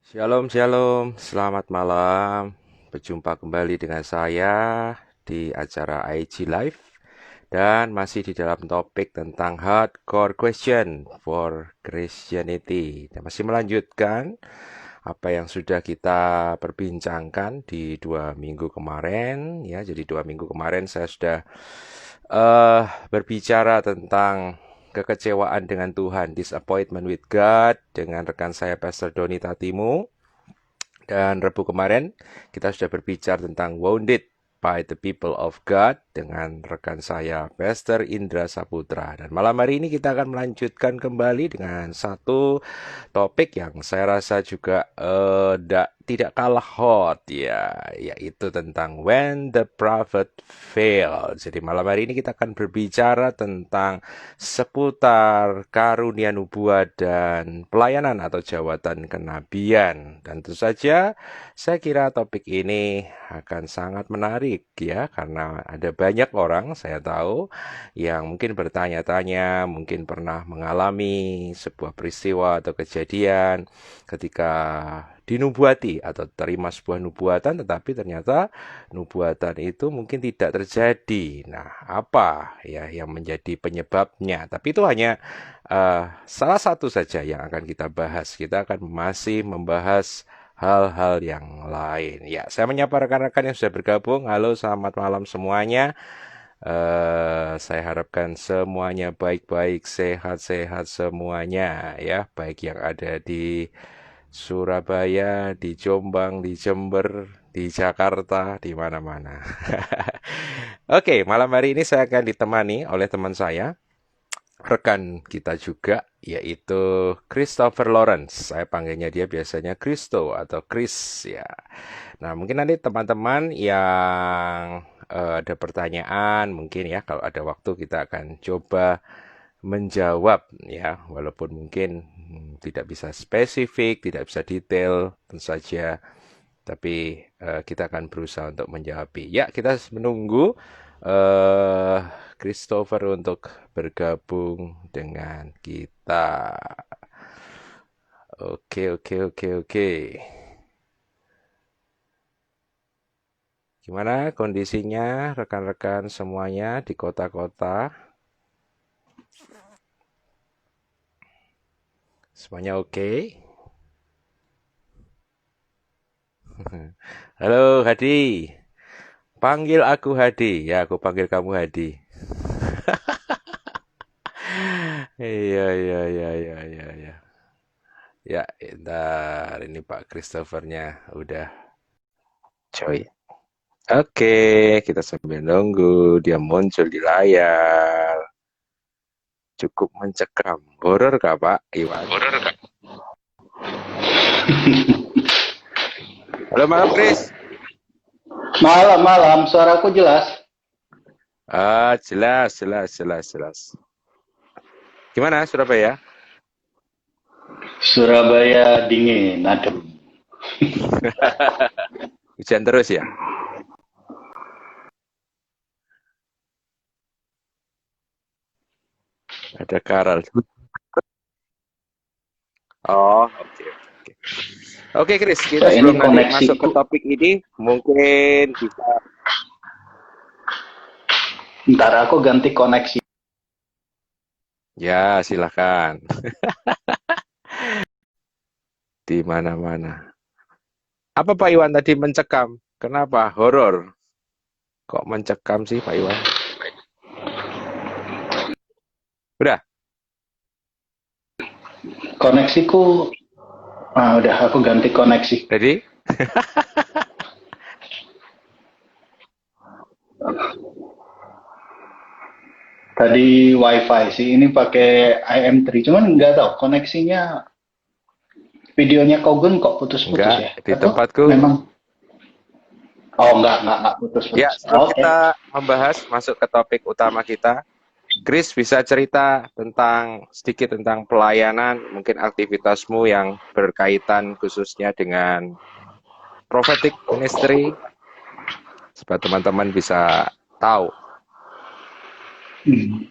Shalom, shalom, selamat malam. Berjumpa kembali dengan saya di acara IG Live dan masih di dalam topik tentang hardcore question for Christianity. Dan masih melanjutkan apa yang sudah kita perbincangkan di 2 minggu kemarin. Ya, jadi 2 minggu kemarin saya sudah berbicara tentang kekecewaan dengan Tuhan, disappointment with God, dengan rekan saya Pastor Doni Tatimu. Dan Rabu kemarin kita sudah berbicara tentang Wounded by the People of God dengan rekan saya Pastor Indra Saputra. Dan malam hari ini kita akan melanjutkan kembali dengan satu topik yang saya rasa juga tidak kalah hot, ya, yaitu tentang when the prophet fail. Jadi malam hari ini kita akan berbicara tentang seputar karunia nubuat dan pelayanan atau jawatan kenabian. Dan tentu saja saya kira topik ini akan sangat menarik, ya, karena ada banyak orang saya tahu yang mungkin bertanya-tanya, mungkin pernah mengalami sebuah peristiwa atau kejadian ketika dinubuati atau terima sebuah nubuatan, tetapi ternyata nubuatan itu mungkin tidak terjadi. Nah, apa ya yang menjadi penyebabnya? Tapi itu hanya salah satu saja yang akan kita bahas. Kita akan masih membahas hal-hal yang lain. Ya, saya menyapa rekan-rekan yang sudah bergabung. Halo, selamat malam semuanya. Saya harapkan semuanya baik-baik, sehat-sehat semuanya, ya, baik yang ada di Surabaya, di Jombang, di Jember, di Jakarta, di mana-mana. Oke, malam hari ini saya akan ditemani oleh teman saya, rekan kita juga, yaitu Christopher Lawrence. Saya panggilnya dia biasanya Christo atau Chris, ya. Nah, mungkin nanti teman-teman yang ada pertanyaan, mungkin ya kalau ada waktu kita akan coba menjawab, ya, walaupun mungkin tidak bisa spesifik, tidak bisa detail, tentu saja, tapi kita akan berusaha untuk menjawab. Ya, kita menunggu eh Christopher untuk bergabung dengan kita. Oke, oke, oke, oke. Gimana kondisinya rekan-rekan semuanya di kota-kota? Semuanya oke? Halo Hadi, panggil aku Hadi. Ya, aku panggil kamu Hadi. Iya, iya, iya, iya, iya, iya. Ya, ntar ini Pak Christophernya udah join. Oke, kita sambil nunggu dia muncul di layar. Cukup mencekam. Horor kah Pak Iwan? Halo malam Chris. Malam-malam, suaraku jelas. Ah, jelas, jelas, jelas, jelas. Gimana Surabaya? Surabaya dingin, adem. Hujan terus ya? Ada karal. Oh, oke, oke, oke. Oke, Chris, kita Ya, sebelum ini nanti masuk ke koneksiku. topik ini, mungkin bisa. Ntar aku ganti koneksi. Ya, silakan. Di mana-mana. Apa Pak Iwan tadi mencekam? Kenapa? Horor. Kok mencekam sih Pak Iwan? Udah. Koneksiku, udah aku ganti koneksi. Jadi? Tadi WiFi sih, ini pakai IM3. Cuman nggak tahu koneksinya, videonya Kogun kok putus-putus Enggak. ya? Di Atau tempatku. memang? Oh, nggak Ya, putus-putus. sebelum Oke. kita membahas masuk ke topik utama kita, Chris bisa cerita sedikit tentang pelayanan, mungkin aktivitasmu yang berkaitan khususnya dengan prophetic ministry, supaya teman-teman bisa tahu. Hmm.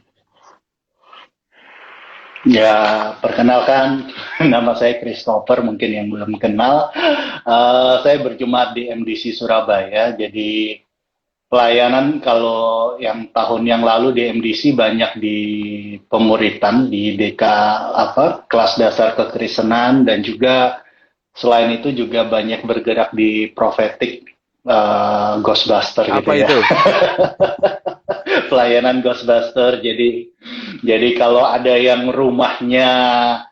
Ya, perkenalkan, nama saya Christopher, mungkin yang belum kenal. Saya berjemaat di MDC Surabaya, jadi pelayanan kalau yang tahun yang lalu di MDC banyak di pemuritan, di DK kelas dasar kekristenan, dan juga selain itu juga banyak bergerak di prophetic Ghostbuster gitu Apa ya. itu? Pelayanan Ghostbuster. Jadi kalau ada yang rumahnya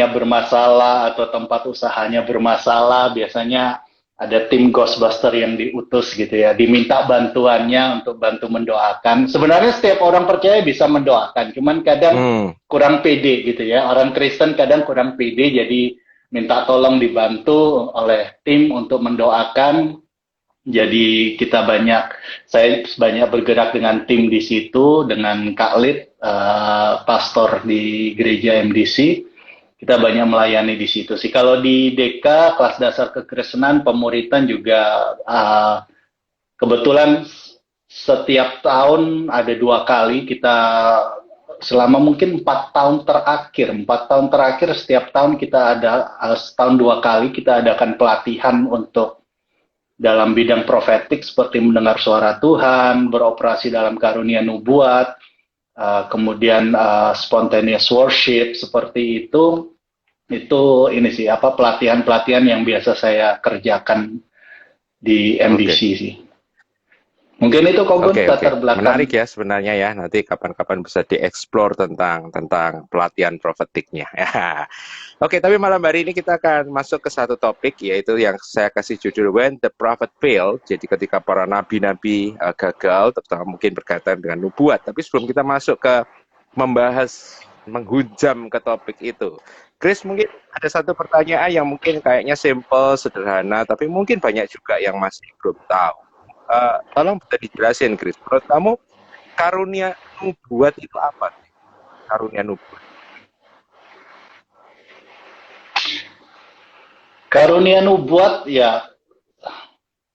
bermasalah atau tempat usahanya bermasalah, biasanya ada tim Ghostbuster yang diutus gitu ya, diminta bantuannya untuk bantu mendoakan. Sebenarnya setiap orang percaya bisa mendoakan, cuman kadang Hmm, kurang pede gitu ya. Orang Kristen kadang kurang pede, jadi minta tolong dibantu oleh tim untuk mendoakan. Jadi saya banyak bergerak dengan tim di situ, dengan Kak Lid, pastor di gereja MDC. Kita banyak melayani di situ sih. Kalau di DK, kelas dasar kekristenan, pemuritan juga kebetulan setiap tahun ada 2 kali kita selama mungkin 4 tahun terakhir setiap tahun kita ada setahun 2 kali kita adakan pelatihan untuk dalam bidang profetik seperti mendengar suara Tuhan, beroperasi dalam karunia nubuat, kemudian spontaneous worship seperti itu ini sih apa pelatihan-pelatihan yang biasa saya kerjakan di MDC oke. sih. Mungkin itu Kogun Oke, latar oke. Menarik belakang. ya sebenarnya ya. Nanti kapan-kapan bisa dieksplor tentang pelatihan profetiknya. Ya. Oke, tapi malam hari ini kita akan masuk ke satu topik, yaitu yang saya kasih judul When the Prophet Failed. Jadi ketika para nabi-nabi gagal, terutama mungkin berkaitan dengan nubuat. Tapi sebelum kita masuk ke membahas, menghujam ke topik itu, Chris, mungkin ada satu pertanyaan yang mungkin kayaknya simple, sederhana, tapi mungkin banyak juga yang masih belum tahu. Tolong bisa dijelasin, Chris. Menurut kamu karunia nubuat itu apa sih? Karunia nubuat. Karunia nubuat ya,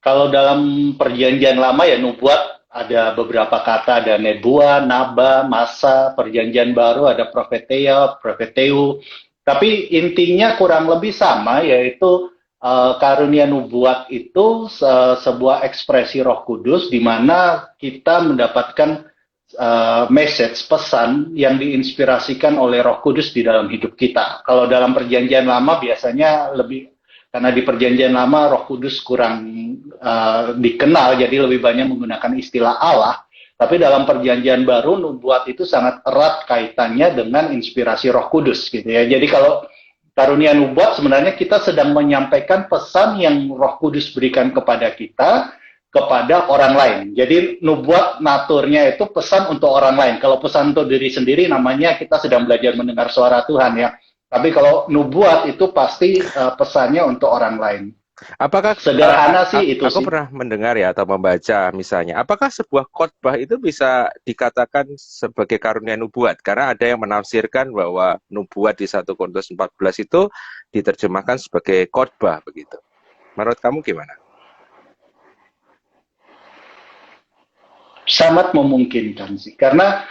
kalau dalam perjanjian lama ya nubuat ada beberapa kata, ada nebua, naba, masa. Perjanjian baru ada profetia, profeteu. Tapi intinya kurang lebih sama, yaitu karunia nubuat itu sebuah ekspresi Roh Kudus di mana kita mendapatkan message, pesan yang diinspirasikan oleh Roh Kudus di dalam hidup kita. Kalau dalam perjanjian lama biasanya lebih, karena di perjanjian lama Roh Kudus kurang dikenal, jadi lebih banyak menggunakan istilah Allah. Tapi dalam perjanjian baru, nubuat itu sangat erat kaitannya dengan inspirasi Roh Kudus gitu ya. Jadi kalau karunia nubuat sebenarnya kita sedang menyampaikan pesan yang Roh Kudus berikan kepada kita kepada orang lain. Jadi nubuat naturnya itu pesan untuk orang lain. Kalau pesan untuk diri sendiri namanya kita sedang belajar mendengar suara Tuhan ya. Tapi kalau nubuat itu pasti pesannya untuk orang lain. Apakah Sederhana sih itu aku sih. pernah mendengar ya atau membaca misalnya, apakah sebuah khotbah itu bisa dikatakan sebagai karunia nubuat? Karena ada yang menafsirkan bahwa nubuat di 1 Korintus 14 itu diterjemahkan sebagai khotbah begitu. Menurut kamu gimana? Sangat memungkinkan sih. Karena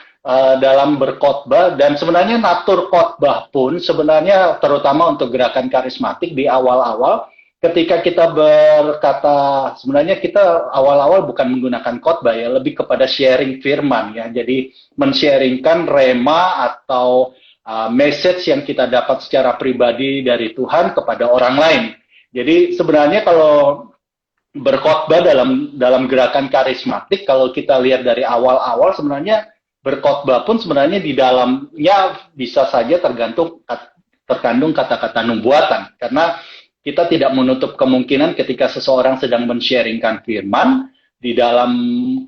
dalam berkhotbah dan sebenarnya natur khotbah pun sebenarnya terutama untuk gerakan karismatik di awal-awal ketika kita berkata sebenarnya kita awal-awal bukan menggunakan khotbah ya lebih kepada sharing firman ya jadi men-sharingkan rema atau message yang kita dapat secara pribadi dari Tuhan kepada orang lain. Jadi sebenarnya kalau berkhotbah dalam gerakan karismatik kalau kita lihat dari awal-awal sebenarnya berkhotbah pun sebenarnya di dalamnya bisa saja terkandung kata-kata nubuatan karena kita tidak menutup kemungkinan ketika seseorang sedang men-sharingkan firman di dalam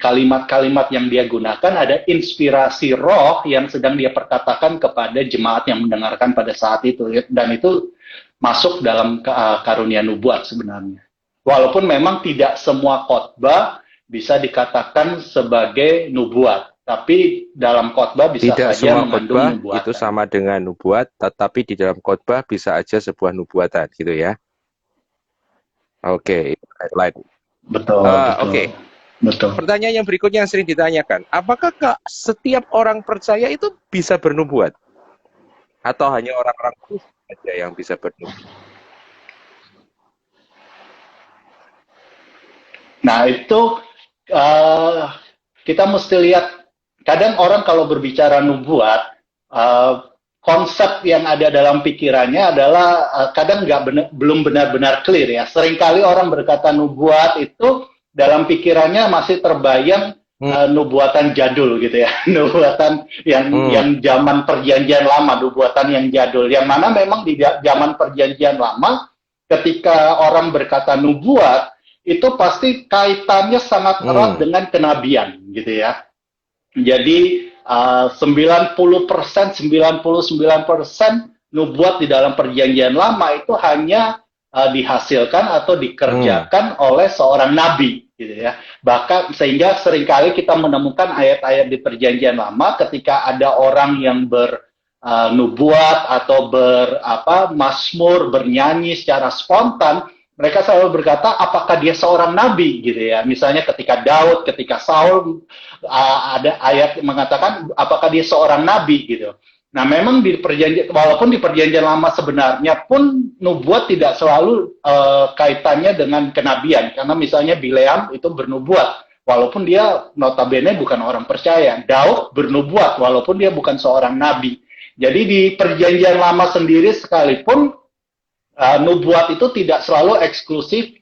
kalimat-kalimat yang dia gunakan ada inspirasi roh yang sedang dia perkatakan kepada jemaat yang mendengarkan pada saat itu dan itu masuk dalam karunia nubuat sebenarnya. Walaupun memang tidak semua khotbah bisa dikatakan sebagai nubuat, tapi dalam khotbah bisa Tidak saja semua mengandung khotbah itu nubuatan. sama dengan nubuat, tetapi di dalam khotbah bisa aja sebuah nubuatan gitu ya. Oke, itu highlight. Betul, betul, Oke. betul. Pertanyaan yang berikutnya yang sering ditanyakan, apakah setiap orang percaya itu bisa bernubuat? Atau hanya orang-orang khusus saja yang bisa bernubuat? Nah, itu eh, kita mesti lihat, kadang orang kalau berbicara nubuat, eh, konsep yang ada dalam pikirannya adalah kadang belum benar-benar clear ya. Seringkali orang berkata nubuat itu dalam pikirannya masih terbayang Hmm. nubuatan jadul gitu ya, nubuatan yang Hmm. zaman perjanjian lama, nubuatan yang jadul, yang mana memang di zaman perjanjian lama ketika orang berkata nubuat itu pasti kaitannya sangat erat Hmm. dengan kenabian gitu ya. Jadi 90%, 99% nubuat di dalam perjanjian lama itu hanya dihasilkan atau Hmm. dikerjakan oleh seorang nabi gitu ya. Bahkan sehingga seringkali kita menemukan ayat-ayat di perjanjian lama ketika ada orang yang nubuat atau mazmur, bernyanyi secara spontan, mereka selalu berkata apakah dia seorang nabi gitu ya. Misalnya ketika Daud, ketika Saul, ada ayat yang mengatakan apakah dia seorang nabi gitu. Nah, memang walaupun di perjanjian lama sebenarnya pun nubuat tidak selalu kaitannya dengan kenabian, karena misalnya Bileam itu bernubuat walaupun dia notabene bukan orang percaya. Daud bernubuat walaupun dia bukan seorang nabi. Jadi di perjanjian lama sendiri sekalipun nubuat itu tidak selalu eksklusif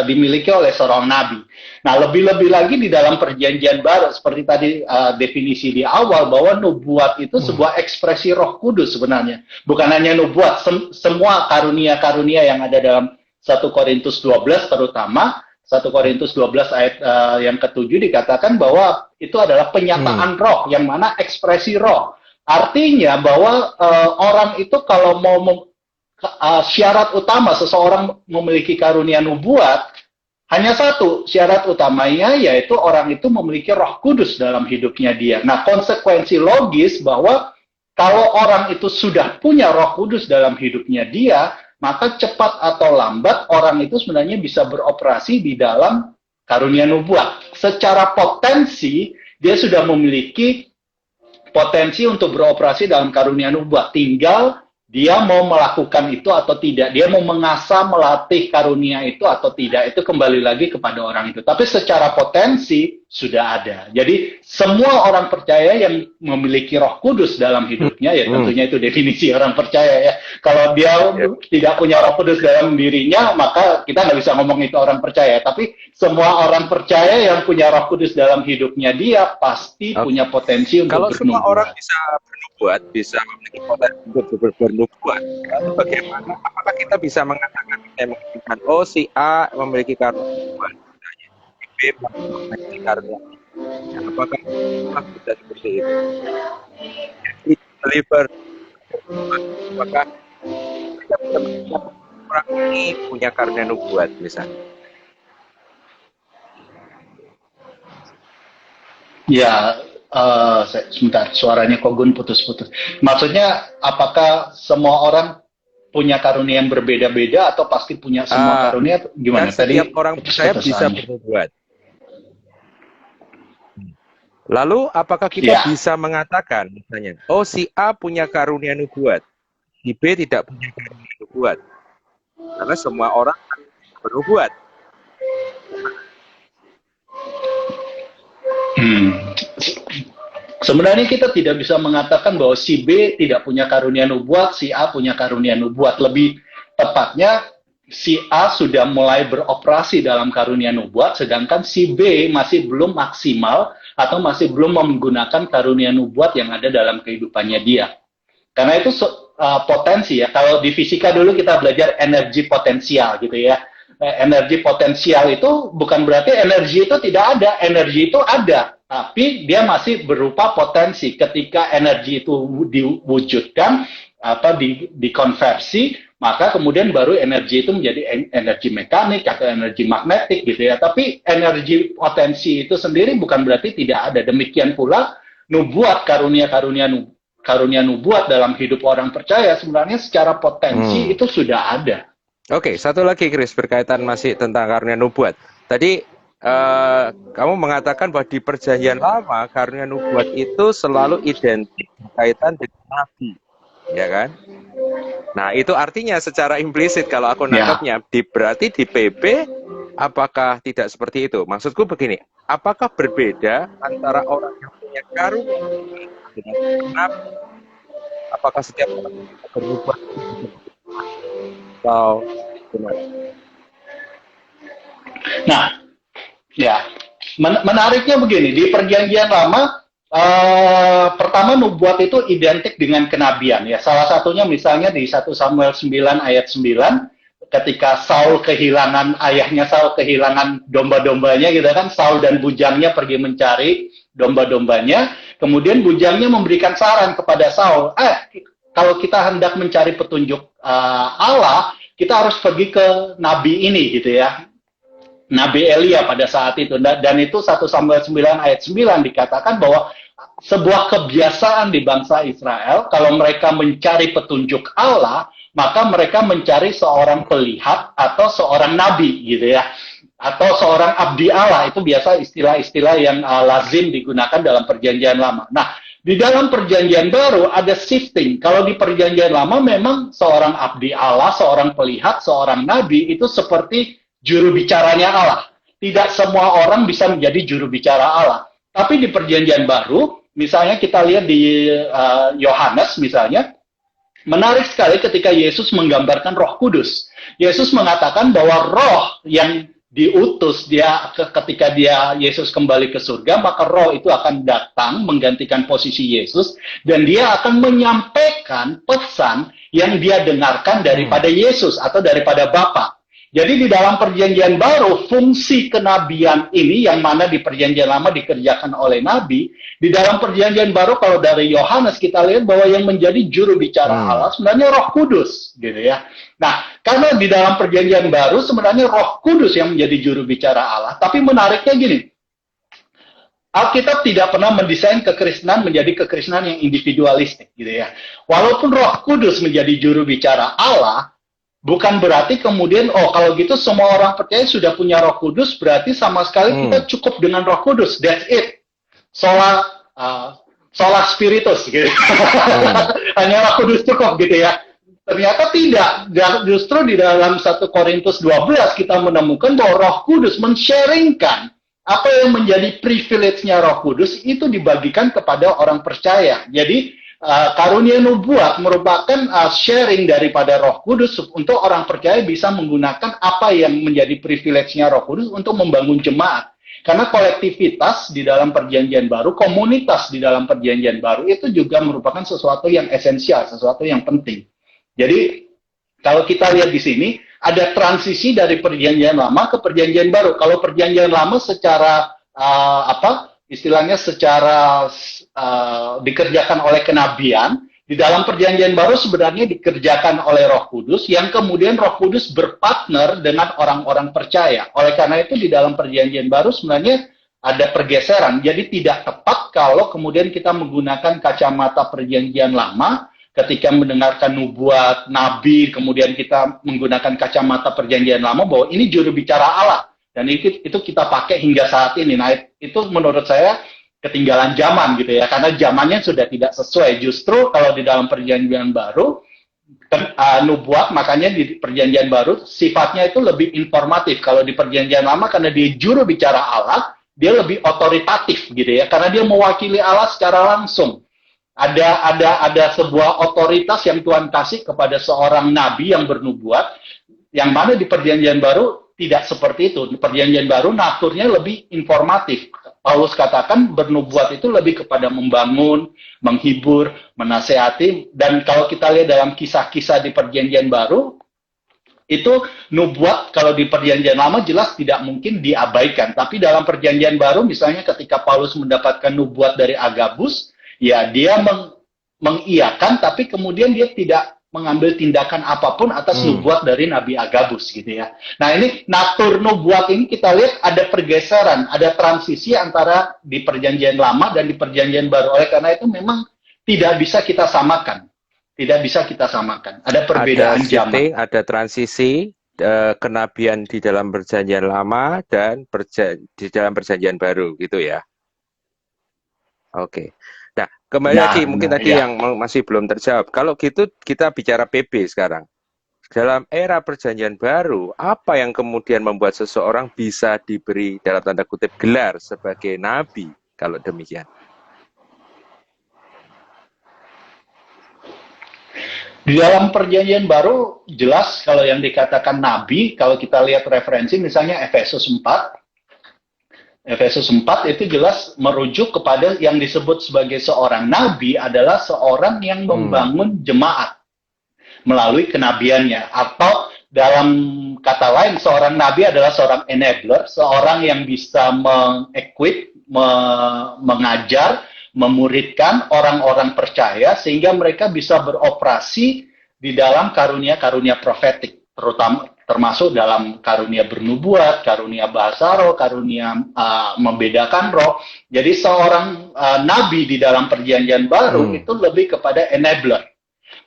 dimiliki oleh seorang nabi. Nah, lebih-lebih lagi di dalam perjanjian baru, seperti tadi definisi di awal, bahwa nubuat itu sebuah ekspresi Roh Kudus sebenarnya. Bukan hanya nubuat, semua karunia-karunia yang ada dalam 1 Korintus 12 terutama, 1 Korintus 12 ayat yang ketujuh dikatakan bahwa itu adalah Hmm. penyataan roh, yang mana ekspresi roh. Artinya bahwa orang itu kalau mau syarat utama seseorang memiliki karunia nubuat hanya satu, syarat utamanya yaitu orang itu memiliki Roh Kudus dalam hidupnya dia. Nah, konsekuensi logis bahwa kalau orang itu sudah punya Roh Kudus dalam hidupnya dia, maka cepat atau lambat orang itu sebenarnya bisa beroperasi di dalam karunia nubuat. Secara potensi dia sudah memiliki potensi untuk beroperasi dalam karunia nubuat. Tinggal dia mau melakukan itu atau tidak. Dia mau mengasah, melatih karunia itu atau tidak. Itu kembali lagi kepada orang itu. Tapi secara potensi sudah ada. Jadi semua orang percaya yang memiliki Roh Kudus dalam Hmm. hidupnya, ya Hmm. tentunya itu definisi orang percaya ya. Kalau dia Ya. tidak punya Roh Kudus dalam dirinya, maka kita nggak bisa ngomong itu orang percaya. Tapi semua orang percaya yang punya Roh Kudus dalam hidupnya dia pasti Oke. punya potensi untuk Kalau semua orang bernubuat. bisa bernubuat, bisa memiliki potensi untuk bernubuat, lalu bagaimana? Apakah kita bisa mengatakan, oh si A memiliki karunia nubuat, misalnya, si B memiliki karunia nubuat. Apakah bisa seperti itu? Jadi, believer bernubuat, apakah kita bisa mengatakan orang ini punya karunia nubuat, misalnya? Ya, sebentar, suaranya kok Gun putus-putus. Maksudnya, apakah semua orang punya karunia yang berbeda-beda atau pasti punya semua karunia? Kan Gimana? setiap Tadi orang putus percaya bisa ketesannya. bernubuat. Lalu apakah kita Ya, bisa mengatakan misalnya, oh si A punya karunia nubuat, si B tidak punya karunia nubuat? Karena semua orang bernubuat. hmm. Sebenarnya kita tidak bisa mengatakan bahwa si B tidak punya karunia nubuat, si A punya karunia nubuat. Lebih tepatnya, si A sudah mulai beroperasi dalam karunia nubuat, sedangkan si B masih belum maksimal atau masih belum menggunakan karunia nubuat yang ada dalam kehidupannya dia. Karena itu potensi ya. Kalau di fisika dulu kita belajar energi potensial gitu ya. Energi potensial itu bukan berarti energi itu tidak ada. Energi itu ada, tapi dia masih berupa potensi. Ketika energi itu diwujudkan, dikonversi, maka kemudian baru energi itu menjadi energi mekanik atau energi magnetik gitu ya. Tapi energi potensi itu sendiri bukan berarti tidak ada. Demikian pula nubuat, karunia nubuat dalam hidup orang percaya sebenarnya secara potensi itu sudah ada. Oke, satu lagi Chris berkaitan masih tentang karunia nubuat. Tadi kamu mengatakan bahwa di perjanjian lama karunia nubuat itu selalu identik berkaitan dengan nabi. ya kan? Nah, itu artinya secara implisit kalau aku Ya. nangkapnya, berarti di PB apakah tidak seperti itu? Maksudku begini, apakah berbeda antara orang yang punya karunia dengan nabi? Apakah setiap orang yang bisa berubah itu bisa berubah atau gimana? Nah, ya, menariknya begini, di Perjanjian Lama pertama nubuat itu identik dengan kenabian ya. Salah satunya misalnya di 1 Samuel 9 ayat 9 ketika Saul kehilangan ayahnya, Saul kehilangan domba-dombanya gitu kan, Saul dan bujangnya pergi mencari domba-dombanya, kemudian bujangnya memberikan saran kepada Saul, kalau kita hendak mencari petunjuk Allah, kita harus pergi ke nabi ini gitu ya. Nabi Elia pada saat itu, dan itu 1 Samuel 9 ayat 9 dikatakan bahwa sebuah kebiasaan di bangsa Israel, kalau mereka mencari petunjuk Allah, maka mereka mencari seorang pelihat atau seorang nabi gitu ya, atau seorang abdi Allah. Itu biasa istilah-istilah yang lazim digunakan dalam perjanjian lama. Nah, di dalam perjanjian baru ada shifting. Kalau di perjanjian lama memang seorang abdi Allah, seorang pelihat, seorang nabi itu seperti juru bicaranya Allah. Tidak semua orang bisa menjadi juru bicara Allah. Tapi di perjanjian baru, misalnya kita lihat di Yohanes misalnya, menarik sekali ketika Yesus menggambarkan Roh Kudus. Yesus mengatakan bahwa Roh yang diutus ketika Yesus kembali ke surga, maka Roh itu akan datang menggantikan posisi Yesus dan dia akan menyampaikan pesan yang dia dengarkan daripada Yesus atau daripada Bapa. Jadi di dalam perjanjian baru, fungsi kenabian ini yang mana di perjanjian lama dikerjakan oleh nabi, di dalam perjanjian baru kalau dari Yohanes kita lihat bahwa yang menjadi juru bicara Allah sebenarnya Roh Kudus, gitu ya. Nah, karena di dalam perjanjian baru sebenarnya Roh Kudus yang menjadi juru bicara Allah, tapi menariknya gini, Alkitab tidak pernah mendesain kekristenan menjadi kekristenan yang individualistik, gitu ya. Walaupun Roh Kudus menjadi juru bicara Allah, bukan berarti kemudian, kalau gitu semua orang percaya sudah punya Roh Kudus, berarti sama sekali kita cukup dengan Roh Kudus. That's it. Sola spiritus gitu. Hanya Roh Kudus cukup gitu ya. Ternyata tidak. Justru di dalam 1 Korintus 12 kita menemukan bahwa Roh Kudus men-sharingkan apa yang menjadi privilege-nya Roh Kudus itu dibagikan kepada orang percaya. Jadi karunia nubuat merupakan sharing daripada Roh Kudus untuk orang percaya bisa menggunakan apa yang menjadi privilege-nya Roh Kudus untuk membangun jemaat. Karena kolektivitas di dalam perjanjian baru, komunitas di dalam perjanjian baru itu juga merupakan sesuatu yang esensial, sesuatu yang penting. Jadi kalau kita lihat di sini ada transisi dari perjanjian lama ke perjanjian baru. Kalau perjanjian lama secara istilahnya secara dikerjakan oleh kenabian, di dalam perjanjian baru sebenarnya dikerjakan oleh Roh Kudus, yang kemudian Roh Kudus berpartner dengan orang-orang percaya. Oleh karena itu di dalam perjanjian baru sebenarnya ada pergeseran. Jadi tidak tepat kalau kemudian kita menggunakan kacamata perjanjian lama ketika mendengarkan nubuat, nabi, kemudian kita menggunakan kacamata perjanjian lama bahwa ini juru bicara Allah. Dan itu kita pakai hingga saat ini. Nah, itu menurut saya ketinggalan zaman gitu ya, karena zamannya sudah tidak sesuai. Justru kalau di dalam perjanjian baru, nubuat, makanya di perjanjian baru sifatnya itu lebih informatif. Kalau di perjanjian lama karena dia juru bicara Allah, dia lebih otoritatif gitu ya, karena dia mewakili Allah secara langsung. Ada sebuah otoritas yang Tuhan kasih kepada seorang nabi yang bernubuat, yang mana di perjanjian baru tidak seperti itu. Di perjanjian baru naturnya lebih informatif. Paulus katakan bernubuat itu lebih kepada membangun, menghibur, menasehati. Dan kalau kita lihat dalam kisah-kisah di perjanjian baru, itu nubuat kalau di perjanjian lama jelas tidak mungkin diabaikan. Tapi dalam perjanjian baru misalnya ketika Paulus mendapatkan nubuat dari Agabus, ya dia mengiyakan, tapi kemudian dia tidak mengambil tindakan apapun atas nubuat dari Nabi Agabus gitu ya. Nah ini natur nubuat ini kita lihat ada pergeseran, ada transisi antara di perjanjian lama dan di perjanjian baru. Oleh karena itu memang tidak bisa kita samakan. Tidak bisa kita samakan. Ada perbedaan zaman. Ada transisi kenabian di dalam perjanjian lama dan di dalam perjanjian baru gitu ya. Oke. Nah, Kembali lagi, mungkin tadi ya. yang masih belum terjawab. Kalau gitu kita bicara PB sekarang. Dalam era perjanjian baru, apa yang kemudian membuat seseorang bisa diberi dalam tanda kutip gelar sebagai nabi kalau demikian? Di dalam perjanjian baru jelas kalau yang dikatakan nabi, kalau kita lihat referensi misalnya Efesus 4 itu jelas merujuk kepada yang disebut sebagai seorang nabi adalah seorang yang membangun jemaat melalui kenabiannya, atau dalam kata lain seorang nabi adalah seorang enabler, seorang yang bisa mengequip, mengajar, memuridkan orang-orang percaya sehingga mereka bisa beroperasi di dalam karunia-karunia profetik, termasuk dalam karunia bernubuat, karunia bahasa roh, karunia membedakan roh. Jadi seorang nabi di dalam perjanjian baru itu lebih kepada enabler.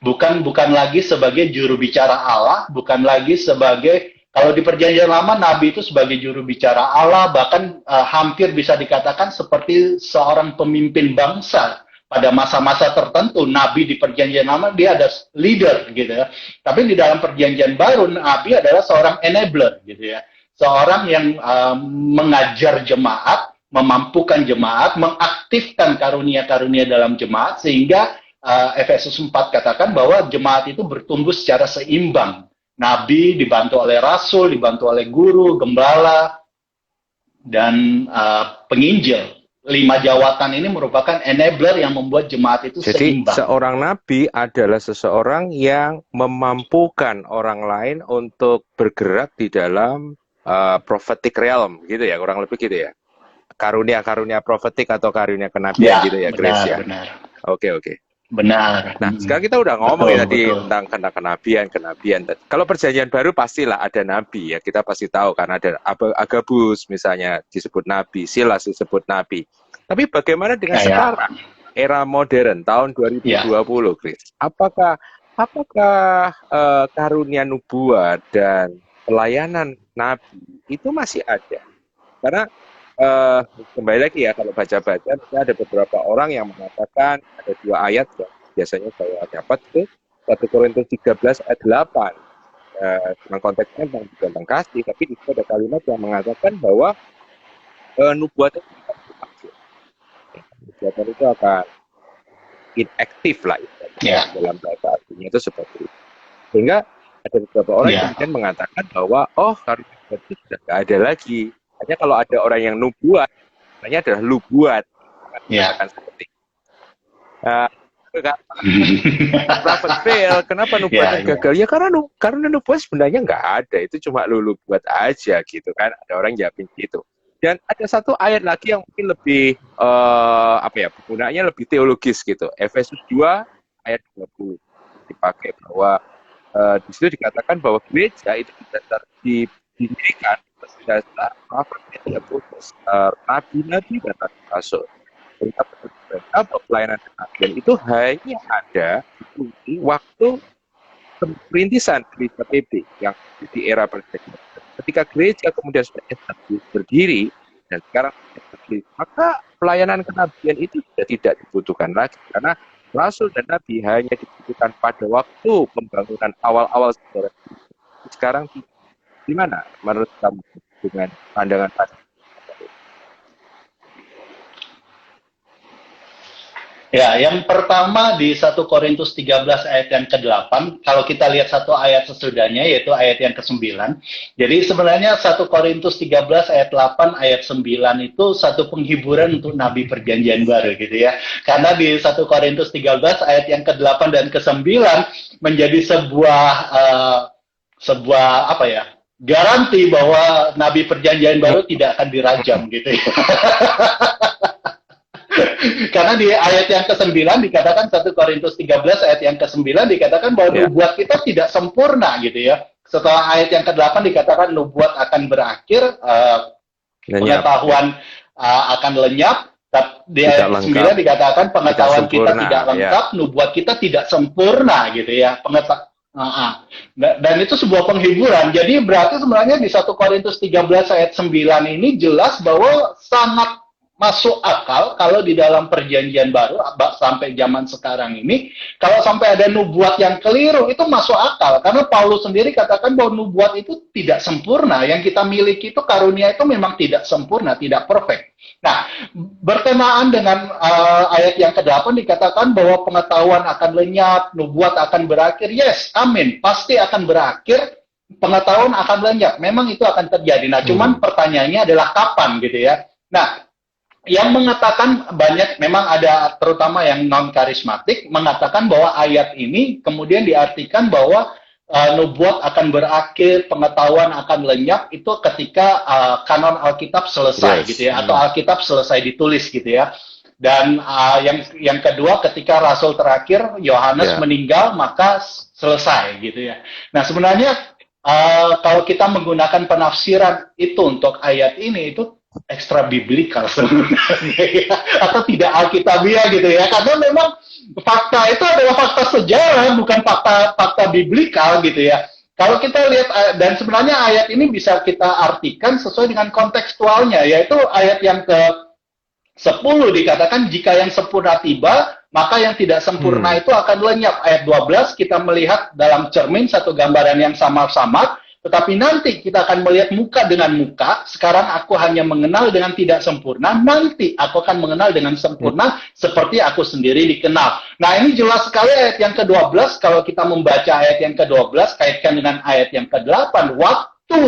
Bukan lagi sebagai juru bicara Allah, bukan lagi sebagai, kalau di perjanjian lama nabi itu sebagai juru bicara Allah, bahkan hampir bisa dikatakan seperti seorang pemimpin bangsa pada masa-masa tertentu. Nabi di perjanjian lama dia ada leader gitu ya. Tapi di dalam perjanjian baru nabi adalah seorang enabler gitu ya. Seorang yang mengajar jemaat, memampukan jemaat, mengaktifkan karunia-karunia dalam jemaat sehingga Efesus 4 katakan bahwa jemaat itu bertumbuh secara seimbang. Nabi dibantu oleh rasul, dibantu oleh guru, gembala, dan penginjil. 5 jawatan ini merupakan enabler yang membuat jemaat itu seimbang. Jadi seorang nabi adalah seseorang yang memampukan orang lain untuk bergerak di dalam prophetic realm, gitu ya, kurang lebih gitu ya. Karunia-karunia profetik atau karunia kenabian gitu ya, Grace ya. Benar. Oke. Benar. Nah, sekarang kita udah ngomongin tadi tentang kenabian. Kalau perjanjian baru pastilah ada nabi ya, kita pasti tahu karena ada Agabus misalnya disebut nabi, Silas disebut nabi. Tapi bagaimana dengan sekarang, era modern tahun 2020, Chris? Apakah karunia nubuat dan pelayanan nabi itu masih ada? Karena kembali lagi ya, kalau baca-baca ada beberapa orang yang mengatakan ada 2 ayat ya, biasanya saya dapat itu 1 Korintus 13 ayat 8 tentang konteksnya tentang kasih, tapi di situ ada kalimat yang mengatakan bahwa nubuat itu akan inaktif lah dalam bahasa aslinya itu seperti itu. Sehingga ada beberapa orang yang kemudian mengatakan bahwa karunia itu sudah nggak ada lagi. Hanya kalau ada orang yang nubuat, namanya adalah lubuat. Akan seperti kenapa nubuat gagal? Ya karena nubuat sebenarnya nggak ada, itu cuma lu buat aja gitu kan. Ada orang jawabin gitu. Dan ada satu ayat lagi yang mungkin lebih penggunaannya lebih teologis gitu. Efesus 2 ayat 20 dipakai bahwa di situ dikatakan bahwa gereja itu didirikan berdasar prophet putus nabi-nabi dan rasul. Bahwa pelayanan kenabian itu hanya ada di waktu perintisan gereja PB yang di era perjanjian. Ketika gereja kemudian sudah berdiri dan sekarang berdiri, maka pelayanan kenabian itu sudah tidak dibutuhkan lagi karena rasul dan nabi hanya dibutuhkan pada waktu pembangunan awal-awal sejarah. Sekarang gimana menurut kamu dengan pandangan tadi? Ya, yang pertama di 1 Korintus 13 ayat yang ke-8, kalau kita lihat satu ayat sesudahnya, yaitu ayat yang ke-9. Jadi sebenarnya 1 Korintus 13 ayat 8, ayat 9 itu satu penghiburan untuk Nabi Perjanjian Baru gitu ya. Karena di 1 Korintus 13 ayat yang ke-8 dan ke-9 menjadi sebuah garansi bahwa Nabi Perjanjian Baru tidak akan dirajam gitu ya. Karena di ayat yang ke-9 dikatakan 1 Korintus 13 ayat yang ke-9 dikatakan bahwa nubuat kita tidak sempurna gitu ya. Setelah ayat yang ke-8 dikatakan nubuat akan berakhir, pengetahuan akan lenyap. Di ayat 9 dikatakan pengetahuan kita tidak lengkap, nubuat kita tidak sempurna gitu ya. Dan itu sebuah penghiburan. Jadi berarti sebenarnya di 1 Korintus 13 ayat 9 ini jelas bahwa sangat masuk akal kalau di dalam perjanjian baru sampai zaman sekarang ini, kalau sampai ada nubuat yang keliru itu masuk akal, karena Paulus sendiri katakan bahwa nubuat itu tidak sempurna, yang kita miliki itu karunia itu memang tidak sempurna, tidak perfect. Nah, berkenaan dengan ayat yang ke-8 dikatakan bahwa pengetahuan akan lenyap, nubuat akan berakhir. Yes, amin, pasti akan berakhir, pengetahuan akan lenyap, memang itu akan terjadi. Nah, cuman pertanyaannya adalah kapan gitu ya. Nah, yang mengatakan banyak, memang ada terutama yang non-karismatik, mengatakan bahwa ayat ini kemudian diartikan bahwa nubuat akan berakhir, pengetahuan akan lenyap, itu ketika kanon Alkitab selesai, gitu ya, atau Alkitab selesai ditulis gitu ya. Dan yang kedua, ketika Rasul terakhir, Yohanes meninggal, maka selesai gitu ya. Nah, sebenarnya kalau kita menggunakan penafsiran itu untuk ayat ini, itu ekstra biblikal sebenarnya, atau tidak alkitabiah gitu ya, karena memang fakta itu adalah fakta sejarah, bukan fakta biblikal gitu ya. Kalau kita lihat, dan sebenarnya ayat ini bisa kita artikan sesuai dengan kontekstualnya, yaitu ayat yang ke-10 dikatakan jika yang sempurna tiba, maka yang tidak sempurna itu akan lenyap. Ayat 12 kita melihat dalam cermin satu gambaran yang samar-samar, tetapi nanti kita akan melihat muka dengan muka. Sekarang aku hanya mengenal dengan tidak sempurna, nanti aku akan mengenal dengan sempurna seperti aku sendiri dikenal. Nah, ini jelas sekali ayat yang ke-12. Kalau kita membaca ayat yang ke-12 kaitkan dengan ayat yang ke-8, waktu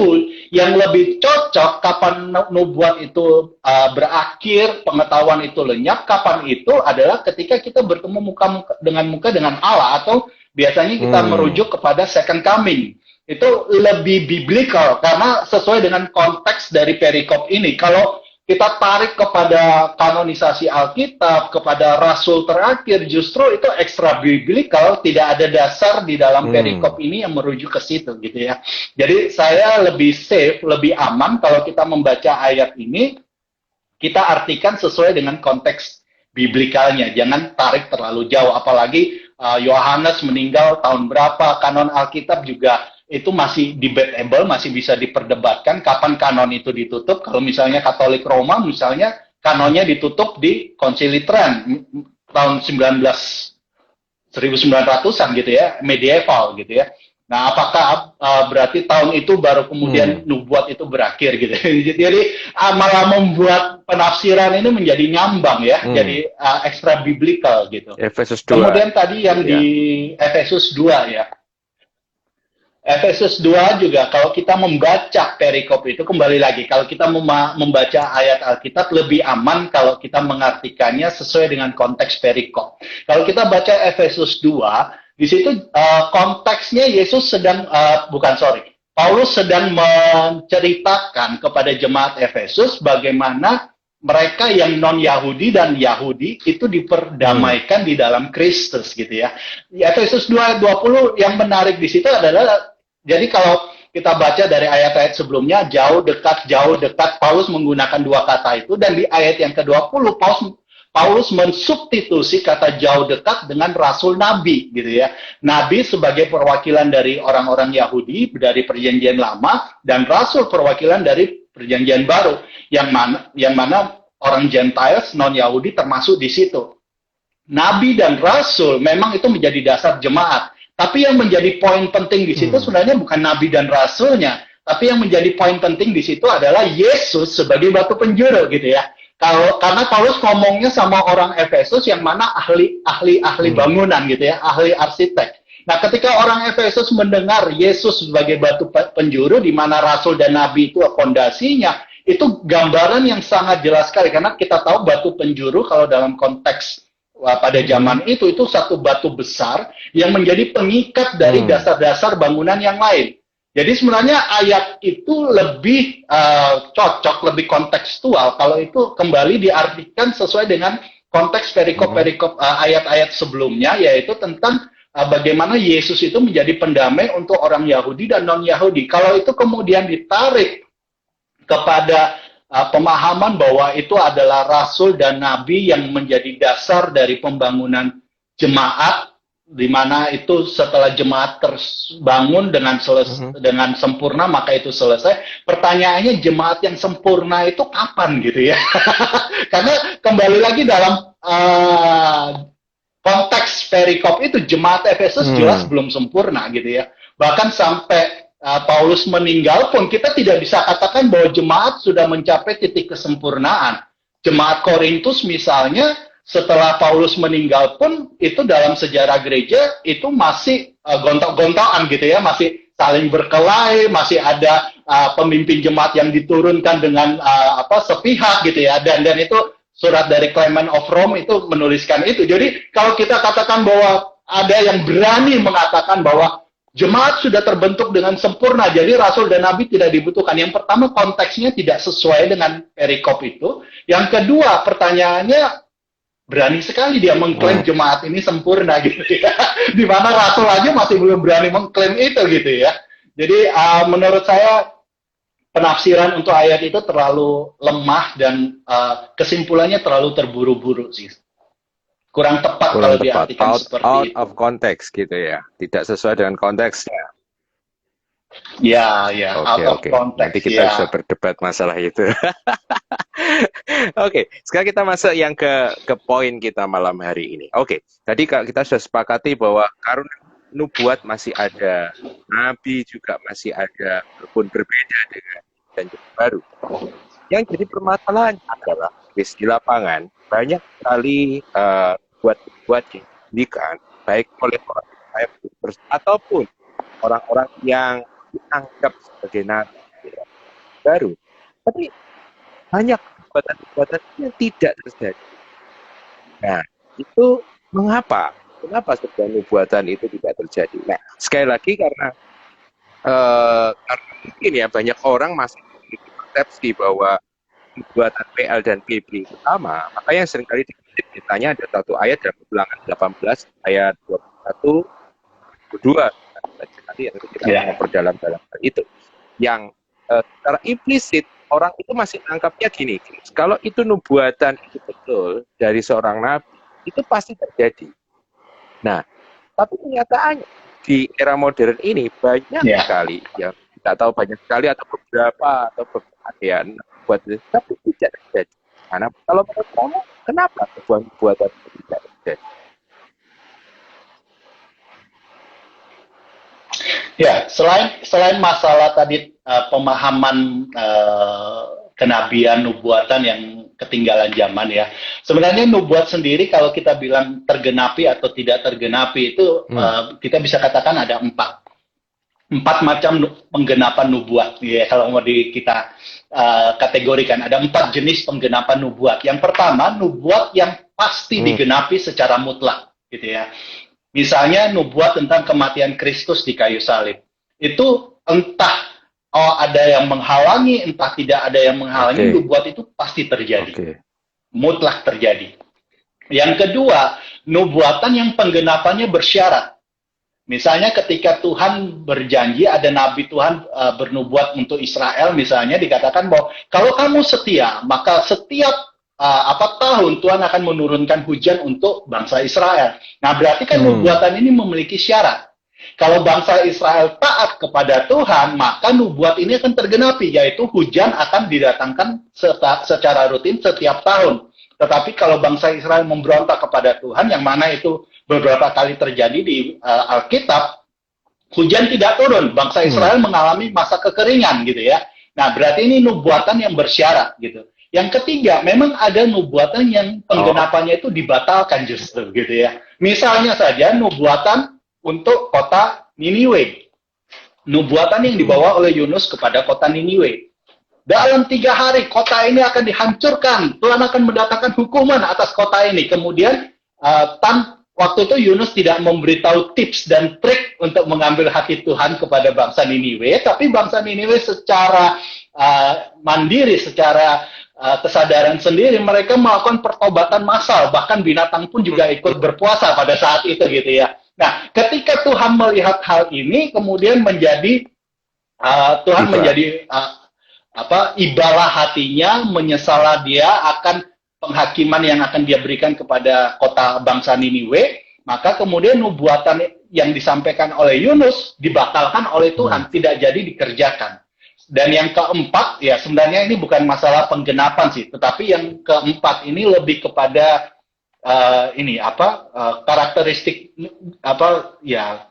yang lebih cocok kapan nubuat itu berakhir, pengetahuan itu lenyap, kapan itu adalah ketika kita bertemu muka dengan Allah, atau biasanya kita merujuk kepada second coming. Itu lebih biblikal karena sesuai dengan konteks dari perikop ini. Kalau kita tarik kepada kanonisasi Alkitab, kepada Rasul terakhir, justru itu ekstra biblikal, tidak ada dasar di dalam perikop ini yang merujuk ke situ gitu ya. Jadi saya lebih safe, lebih aman kalau kita membaca ayat ini, kita artikan sesuai dengan konteks biblikalnya. Jangan tarik terlalu jauh, apalagi Yohanes meninggal tahun berapa, kanon Alkitab juga itu masih debatable, masih bisa diperdebatkan kapan kanon itu ditutup. Kalau misalnya Katolik Roma, misalnya kanonnya ditutup di Konsili Trent tahun 1900-an gitu ya, medieval gitu ya. Nah, apakah berarti tahun itu baru kemudian nubuat itu berakhir gitu. Jadi malah membuat penafsiran ini menjadi ngambang ya, jadi extra biblical gitu. Efesus 2. Kemudian tadi yang di Efesus 2 ya. Efesus 2 juga kalau kita membaca perikop itu, kembali lagi, kalau kita membaca ayat Alkitab lebih aman kalau kita mengartikannya sesuai dengan konteks perikop. Kalau kita baca Efesus 2, di situ konteksnya Yesus sedang, Paulus sedang menceritakan kepada jemaat Efesus bagaimana mereka yang non-Yahudi dan Yahudi itu diperdamaikan di dalam Kristus gitu ya. Efesus 2:20 yang menarik di situ adalah, jadi kalau kita baca dari ayat-ayat sebelumnya, jauh, dekat, Paulus menggunakan dua kata itu, dan di ayat yang ke-20, Paulus mensubstitusi kata jauh dekat dengan rasul nabi, gitu ya. Nabi sebagai perwakilan dari orang-orang Yahudi, dari perjanjian lama, dan rasul perwakilan dari perjanjian baru, yang mana orang Gentiles, non-Yahudi termasuk di situ. Nabi dan rasul memang itu menjadi dasar jemaat. Tapi yang menjadi poin penting di situ sebenarnya bukan nabi dan rasulnya, tapi yang menjadi poin penting di situ adalah Yesus sebagai batu penjuru gitu ya. Karena Paulus ngomongnya sama orang Efesus yang mana ahli bangunan gitu ya, ahli arsitek. Nah, ketika orang Efesus mendengar Yesus sebagai batu penjuru di mana rasul dan nabi itu fondasinya, itu gambaran yang sangat jelas sekali, karena kita tahu batu penjuru kalau dalam konteks pada zaman itu satu batu besar yang menjadi pengikat dari dasar-dasar bangunan yang lain. Jadi sebenarnya ayat itu lebih cocok, lebih kontekstual kalau itu kembali diartikan sesuai dengan konteks perikop-perikop ayat-ayat sebelumnya, yaitu tentang bagaimana Yesus itu menjadi pendamai untuk orang Yahudi dan non-Yahudi. Kalau itu kemudian ditarik kepada pemahaman bahwa itu adalah rasul dan nabi yang menjadi dasar dari pembangunan jemaat, di mana itu setelah jemaat terbangun dengan sempurna maka itu selesai. Pertanyaannya jemaat yang sempurna itu kapan gitu ya? Karena kembali lagi dalam konteks perikop itu jemaat Efesus jelas belum sempurna gitu ya. Bahkan sampai Paulus meninggal pun kita tidak bisa katakan bahwa jemaat sudah mencapai titik kesempurnaan. Jemaat Korintus misalnya setelah Paulus meninggal pun itu dalam sejarah gereja itu masih gontok-gontokan gitu ya, masih saling berkelahi, masih ada pemimpin jemaat yang diturunkan dengan sepihak gitu ya, dan itu surat dari Clement of Rome itu menuliskan itu. Jadi kalau kita katakan bahwa ada yang berani mengatakan bahwa jemaat sudah terbentuk dengan sempurna, jadi rasul dan nabi tidak dibutuhkan. Yang pertama, konteksnya tidak sesuai dengan perikop itu. Yang kedua, pertanyaannya, berani sekali dia mengklaim jemaat ini sempurna gitu ya. Di mana rasul aja masih belum berani mengklaim itu gitu ya. Jadi menurut saya penafsiran untuk ayat itu terlalu lemah dan kesimpulannya terlalu terburu-buru sih. Kurang tepat kalau diartikan seperti out itu. of context gitu ya. Tidak sesuai dengan konteksnya. Ya, out of context. Nanti kita bisa berdebat masalah itu. Oke, sekarang kita masuk yang ke poin kita malam hari ini. Oke, tadi kita sudah sepakati bahwa karunia nubuat masih ada, nabi juga masih ada, walaupun berbeda dengan Perjanjian Baru. Yang jadi permasalahan adalah di lapangan banyak sekali buat yang diberikan baik oleh orang ataupun orang-orang yang dianggap sebagai nabi baru, tapi banyak perbuatan yang tidak terjadi. Nah, itu mengapa? Kenapa sebuah nubuatan itu tidak terjadi? Nah, sekali lagi karena mungkin ya banyak orang masih memiliki persepsi bahwa nubuatan PL dan PB itu sama. Makanya seringkali ditanya ada satu ayat dalam Ulangan 18 ayat 21, 22. Nanti kita mau perdalam dalam hal itu. Yang secara implisit orang itu masih anggapnya gini, kalau itu nubuatan itu betul dari seorang nabi, itu pasti terjadi. Nah, tapi kenyataannya di era modern ini banyak sekali, ya tidak tahu banyak sekali atau beberapa ya, buat tapi tidak terjadi. Karena kalau menurut kamu, kenapa sebuah nubuatan itu tidak terjadi? Ya, selain masalah tadi pemahaman kenabian, nubuatan yang ketinggalan zaman ya. Sebenarnya nubuat sendiri kalau kita bilang tergenapi atau tidak tergenapi itu kita bisa katakan ada empat macam penggenapan nubuat. Ya, kalau mau kita kategorikan ada 4 jenis penggenapan nubuat. Yang pertama, nubuat yang pasti digenapi secara mutlak, gitu ya. Misalnya nubuat tentang kematian Kristus di kayu salib. Itu entah ada yang menghalangi, entah tidak ada yang menghalangi, nubuat itu pasti terjadi. Mutlak terjadi. Yang kedua, nubuatan yang penggenapannya bersyarat. Misalnya ketika Tuhan berjanji, ada nabi Tuhan bernubuat untuk Israel, misalnya dikatakan bahwa kalau kamu setia, maka setiap tahun Tuhan akan menurunkan hujan untuk bangsa Israel. Nah, berarti kan nubuatan ini memiliki syarat. Kalau bangsa Israel taat kepada Tuhan, maka nubuat ini akan tergenapi, yaitu hujan akan didatangkan secara rutin setiap tahun. Tetapi kalau bangsa Israel memberontak kepada Tuhan, yang mana itu beberapa kali terjadi di Alkitab, hujan tidak turun. Bangsa Israel mengalami masa kekeringan gitu ya. Nah, berarti ini nubuatan yang bersyarat gitu. Yang ketiga, memang ada nubuatan yang penggenapannya itu dibatalkan justru gitu ya. Misalnya saja nubuatan untuk kota Niniwe. Nubuatan yang dibawa oleh Yunus kepada kota Niniwe. Dalam 3 hari kota ini akan dihancurkan. Tuhan akan mendatangkan hukuman atas kota ini. Kemudian waktu itu Yunus tidak memberitahu tips dan trik untuk mengambil hati Tuhan kepada bangsa Niniwe. Tapi bangsa Niniwe secara mandiri, secara kesadaran sendiri, mereka melakukan pertobatan massal, bahkan binatang pun juga ikut berpuasa pada saat itu gitu ya. Nah, ketika Tuhan melihat hal ini, kemudian menjadi Tuhan menjadi ibalah hatinya, menyesalah dia akan penghakiman yang akan dia berikan kepada kota bangsa Niniwe. maka kemudian nubuatan yang disampaikan oleh Yunus dibatalkan oleh Tuhan, tidak jadi dikerjakan. Dan yang keempat, ya sebenarnya ini bukan masalah penggenapan sih, tetapi yang keempat ini lebih kepada karakteristik ya.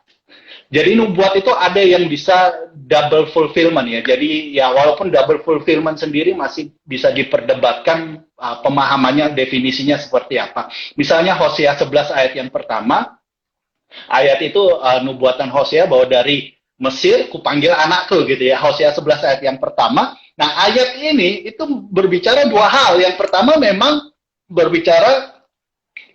Jadi nubuat itu ada yang bisa double fulfillment ya. Jadi ya walaupun double fulfillment sendiri masih bisa diperdebatkan pemahamannya, definisinya seperti apa. Misalnya Hosea 11 ayat yang pertama, ayat itu nubuatan Hosea bahwa dari Mesir kupanggil anakku gitu ya. Hosea 11 ayat yang pertama. Nah, ayat ini itu berbicara dua hal. Yang pertama memang berbicara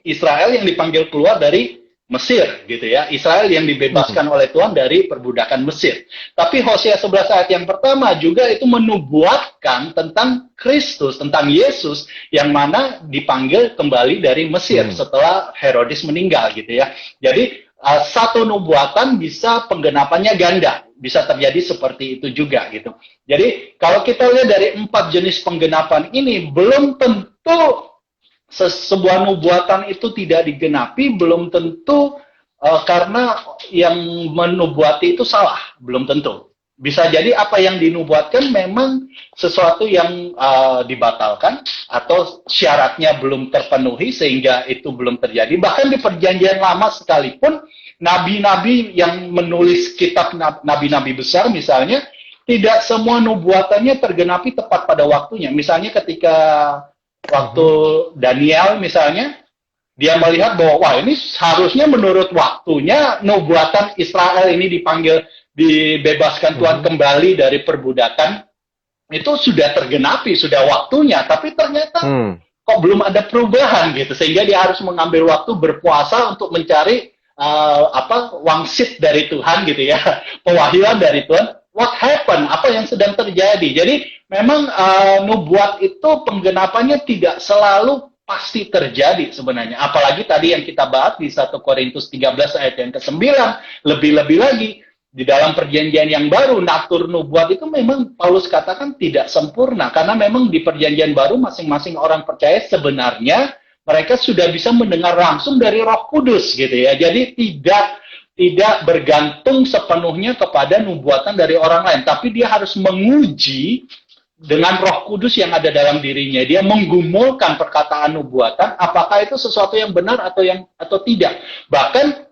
Israel yang dipanggil keluar dari Mesir gitu ya. Israel yang dibebaskan oleh Tuhan dari perbudakan Mesir. Tapi Hosea 11 ayat yang pertama juga itu menubuatkan tentang Kristus, tentang Yesus yang mana dipanggil kembali dari Mesir setelah Herodes meninggal gitu ya. Jadi satu nubuatan bisa penggenapannya ganda, bisa terjadi seperti itu juga gitu. Jadi kalau kita lihat dari 4 jenis penggenapan ini, belum tentu sebuah nubuatan itu tidak digenapi, belum tentu karena yang menubuati itu salah, belum tentu. Bisa jadi apa yang dinubuatkan memang sesuatu yang dibatalkan atau syaratnya belum terpenuhi sehingga itu belum terjadi. Bahkan di perjanjian lama sekalipun, nabi-nabi yang menulis kitab nabi-nabi besar misalnya, tidak semua nubuatannya tergenapi tepat pada waktunya. Misalnya ketika waktu Daniel misalnya, dia melihat bahwa wah ini harusnya menurut waktunya nubuatan Israel ini dibebaskan Tuhan kembali dari perbudakan, itu sudah tergenapi, sudah waktunya, tapi ternyata kok belum ada perubahan gitu, sehingga dia harus mengambil waktu berpuasa untuk mencari wangsit dari Tuhan gitu ya, pewahyuan dari Tuhan. What happened? Apa yang sedang terjadi? Jadi memang nubuat itu penggenapannya tidak selalu pasti terjadi sebenarnya. Apalagi tadi yang kita bahas di 1 Korintus 13 ayat yang ke-9, lebih-lebih lagi di dalam perjanjian yang baru, natur nubuat itu memang Paulus katakan tidak sempurna, karena memang di perjanjian baru masing-masing orang percaya sebenarnya mereka sudah bisa mendengar langsung dari Roh Kudus gitu ya. Jadi tidak bergantung sepenuhnya kepada nubuatan dari orang lain, tapi dia harus menguji dengan Roh Kudus yang ada dalam dirinya. Dia menggumulkan perkataan nubuatan, apakah itu sesuatu yang benar atau tidak. Bahkan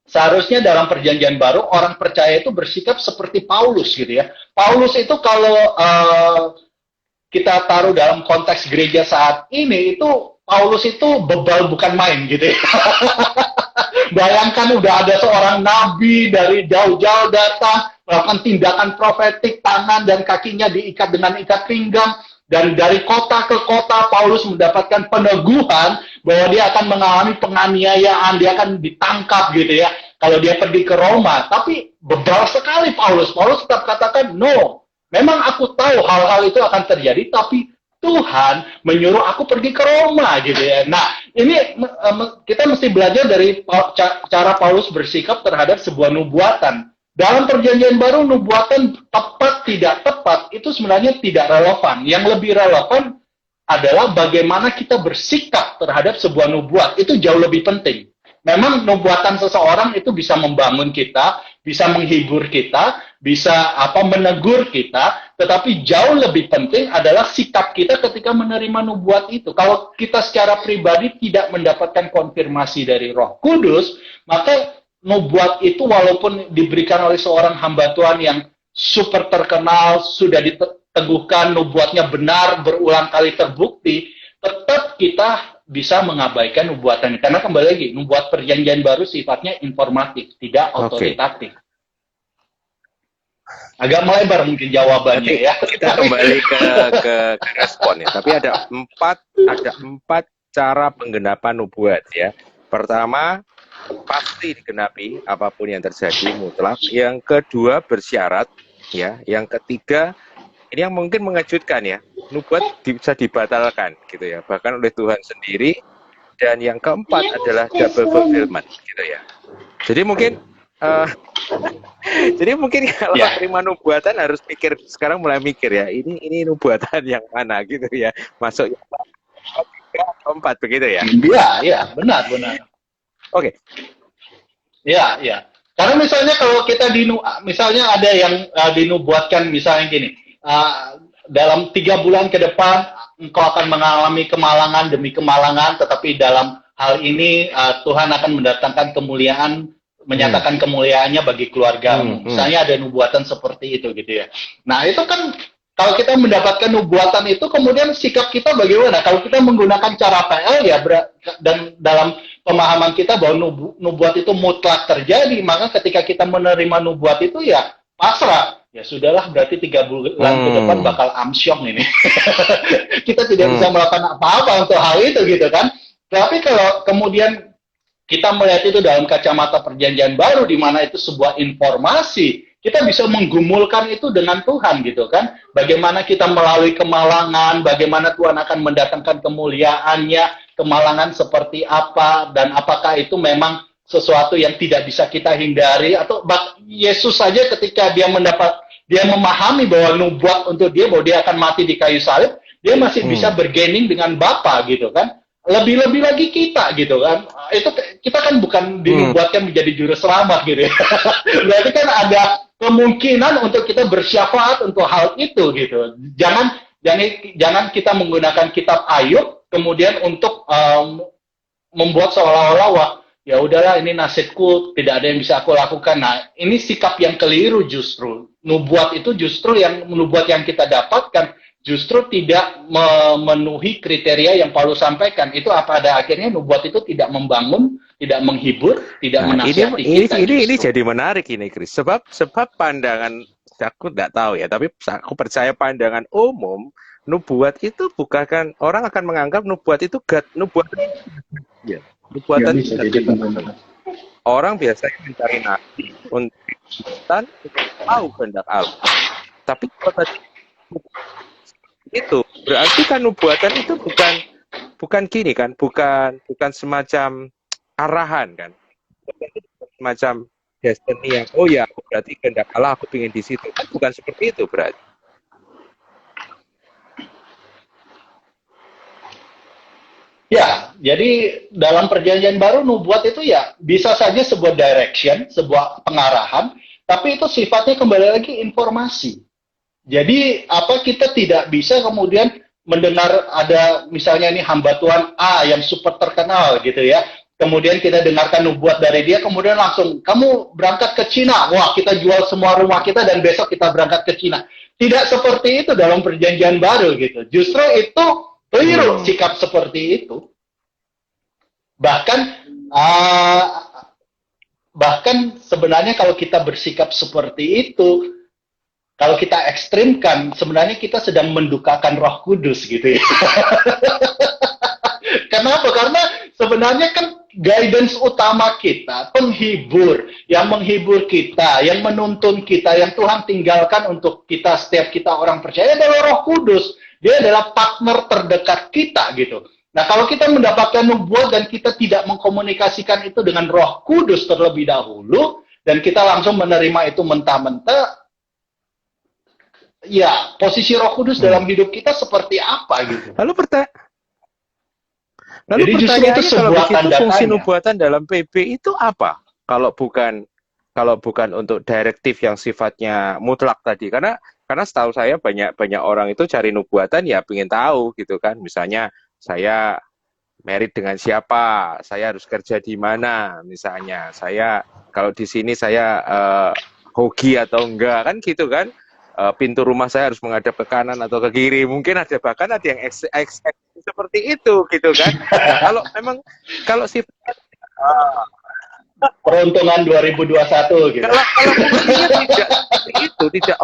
seharusnya dalam perjanjian baru orang percaya itu bersikap seperti Paulus gitu ya. Paulus itu kalau kita taruh dalam konteks gereja saat ini, itu Paulus itu bebal bukan main gitu ya. Bayangkan udah ada seorang nabi dari jauh-jauh datang, melakukan tindakan profetik, tangan dan kakinya diikat dengan ikat pinggang, dan dari kota ke kota Paulus mendapatkan peneguhan bahwa dia akan mengalami penganiayaan, dia akan ditangkap gitu ya, kalau dia pergi ke Roma. Tapi bebal sekali Paulus tetap katakan, no, memang aku tahu hal-hal itu akan terjadi, tapi Tuhan menyuruh aku pergi ke Roma gitu ya. Nah, ini kita mesti belajar dari cara Paulus bersikap terhadap sebuah nubuatan. Dalam perjanjian baru, nubuatan tepat tidak tepat itu sebenarnya tidak relevan. Yang lebih relevan adalah bagaimana kita bersikap terhadap sebuah nubuat. Itu jauh lebih penting. Memang nubuatan seseorang itu bisa membangun kita, bisa menghibur kita, bisa menegur kita, tetapi jauh lebih penting adalah sikap kita ketika menerima nubuat itu. Kalau kita secara pribadi tidak mendapatkan konfirmasi dari Roh Kudus, maka nubuat itu walaupun diberikan oleh seorang hamba Tuhan yang super terkenal, sudah diteguhkan, nubuatnya benar, berulang kali terbukti, tetap kita bisa mengabaikan nubuatan. Karena kembali lagi, nubuat perjanjian baru sifatnya informatif, tidak otoritatif. Agak melebar mungkin jawabannya. Tapi, ya. Kita kembali ke respon ya. Tapi ada empat cara penggenapan nubuat ya. Pertama, pasti digenapi apapun yang terjadi mutlak. Yang kedua, bersyarat ya. Yang ketiga, ini yang mungkin mengejutkan ya, nubuat bisa dibatalkan gitu ya, bahkan oleh Tuhan sendiri. Dan yang keempat adalah double fulfillment gitu ya. Jadi mungkin kalau terima nubuatan harus mikir, sekarang mulai mikir ya, ini nubuatan yang mana gitu ya, masuk yang keempat begitu ya. Iya, benar. Oke. Ya, ya. Karena misalnya kalau kita misalnya ada yang dinubuatkan misalnya gini, dalam 3 bulan ke depan engkau akan mengalami kemalangan demi kemalangan, tetapi dalam hal ini Tuhan akan mendatangkan kemuliaan, menyatakan kemuliaannya bagi keluargamu. Misalnya ada nubuatan seperti itu gitu ya. Nah itu kan kalau kita mendapatkan nubuatan itu, kemudian sikap kita bagaimana? Kalau kita menggunakan cara PL ya, dan dalam pemahaman kita bahwa nubuat itu mutlak terjadi, maka ketika kita menerima nubuat itu ya pasrah. Ya sudahlah, berarti 3 bulan ke depan bakal amsyong ini. Kita tidak bisa melakukan apa-apa untuk hal itu gitu kan. Tapi kalau kemudian kita melihat itu dalam kacamata perjanjian baru, di mana itu sebuah informasi, kita bisa menggumulkan itu dengan Tuhan gitu kan. Bagaimana kita melalui kemalangan, bagaimana Tuhan akan mendatangkan kemuliaannya, kemalangan seperti apa, dan apakah itu memang sesuatu yang tidak bisa kita hindari, atau Yesus saja ketika dia memahami bahwa nubuat untuk dia, bahwa dia akan mati di kayu salib, dia masih bisa bergaining dengan Bapa gitu kan. Lebih-lebih lagi kita gitu kan, itu kita kan bukan dinubuatkan menjadi juru selamat gitu ya. Berarti kan ada kemungkinan untuk kita bersyafaat untuk hal itu gitu. Jangan kita menggunakan kitab Ayub kemudian untuk membuat seolah-olah wah ya udahlah ini nasibku, tidak ada yang bisa aku lakukan. Nah ini sikap yang keliru justru. Nubuat itu justru nubuat yang kita dapatkan justru tidak memenuhi kriteria yang Paulus sampaikan. Itu pada akhirnya nubuat itu tidak membangun, tidak menghibur, tidak menasihati kita. Ini jadi menarik ini, Chris. Sebab pandangan, aku tidak tahu ya, tapi aku percaya pandangan umum, nubuat itu bukan, orang akan menganggap nubuat itu nubuatan. Ya, nubuatan itu orang biasanya mencari nabi untuk tahu kehendak Allah. Tapi kalau tadi itu berarti kan nubuatan itu bukan gini kan, bukan semacam arahan kan, semacam destiny yang oh ya berarti kehendak Allah aku ingin di situ kan, bukan seperti itu berarti. Ya, jadi dalam perjanjian baru nubuat itu ya bisa saja sebuah direction, sebuah pengarahan, tapi itu sifatnya kembali lagi informasi. Jadi kita tidak bisa kemudian mendengar ada misalnya ini hamba Tuhan A yang super terkenal gitu ya. Kemudian kita dengarkan nubuat dari dia, kemudian langsung kamu berangkat ke Cina. Wah, kita jual semua rumah kita dan besok kita berangkat ke Cina. Tidak seperti itu dalam perjanjian baru gitu. Justru itu keliru sikap seperti itu. Bahkan sebenarnya kalau kita bersikap seperti itu, kalau kita ekstrimkan, sebenarnya kita sedang mendukakan Roh Kudus gitu ya. Kenapa? Karena sebenarnya kan guidance utama kita, penghibur, yang menghibur kita, yang menuntun kita, yang Tuhan tinggalkan untuk kita, setiap kita orang percaya adalah Roh Kudus. Dia adalah partner terdekat kita gitu. Nah kalau kita mendapatkan nubuat dan kita tidak mengkomunikasikan itu dengan Roh Kudus terlebih dahulu, dan kita langsung menerima itu mentah-mentah, ya, posisi Roh Kudus dalam hidup kita seperti apa gitu. Lalu pertanyaannya kalau begitu fungsi nubuatan dalam PB itu apa? Kalau bukan untuk direktif yang sifatnya mutlak tadi, karena setahu saya banyak orang itu cari nubuatan ya pengen tahu gitu kan. Misalnya saya married dengan siapa, saya harus kerja di mana, misalnya saya kalau di sini saya hoki atau enggak kan gitu kan. Pintu rumah saya harus menghadap ke kanan atau ke kiri, mungkin bahkan ada yang seperti itu gitu kan. Nah, kalau sifatnya peruntungan 2021 gitu. Kalau fungsinya tidak itu, tidak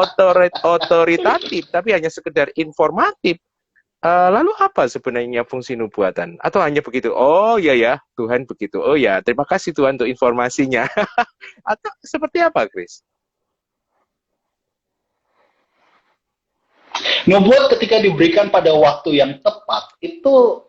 otoritatif tapi hanya sekedar informatif, lalu apa sebenarnya fungsi nubuatan? Atau hanya begitu, oh ya Tuhan begitu, oh ya terima kasih Tuhan untuk informasinya. Atau seperti apa, Chris? Nubuat ketika diberikan pada waktu yang tepat itu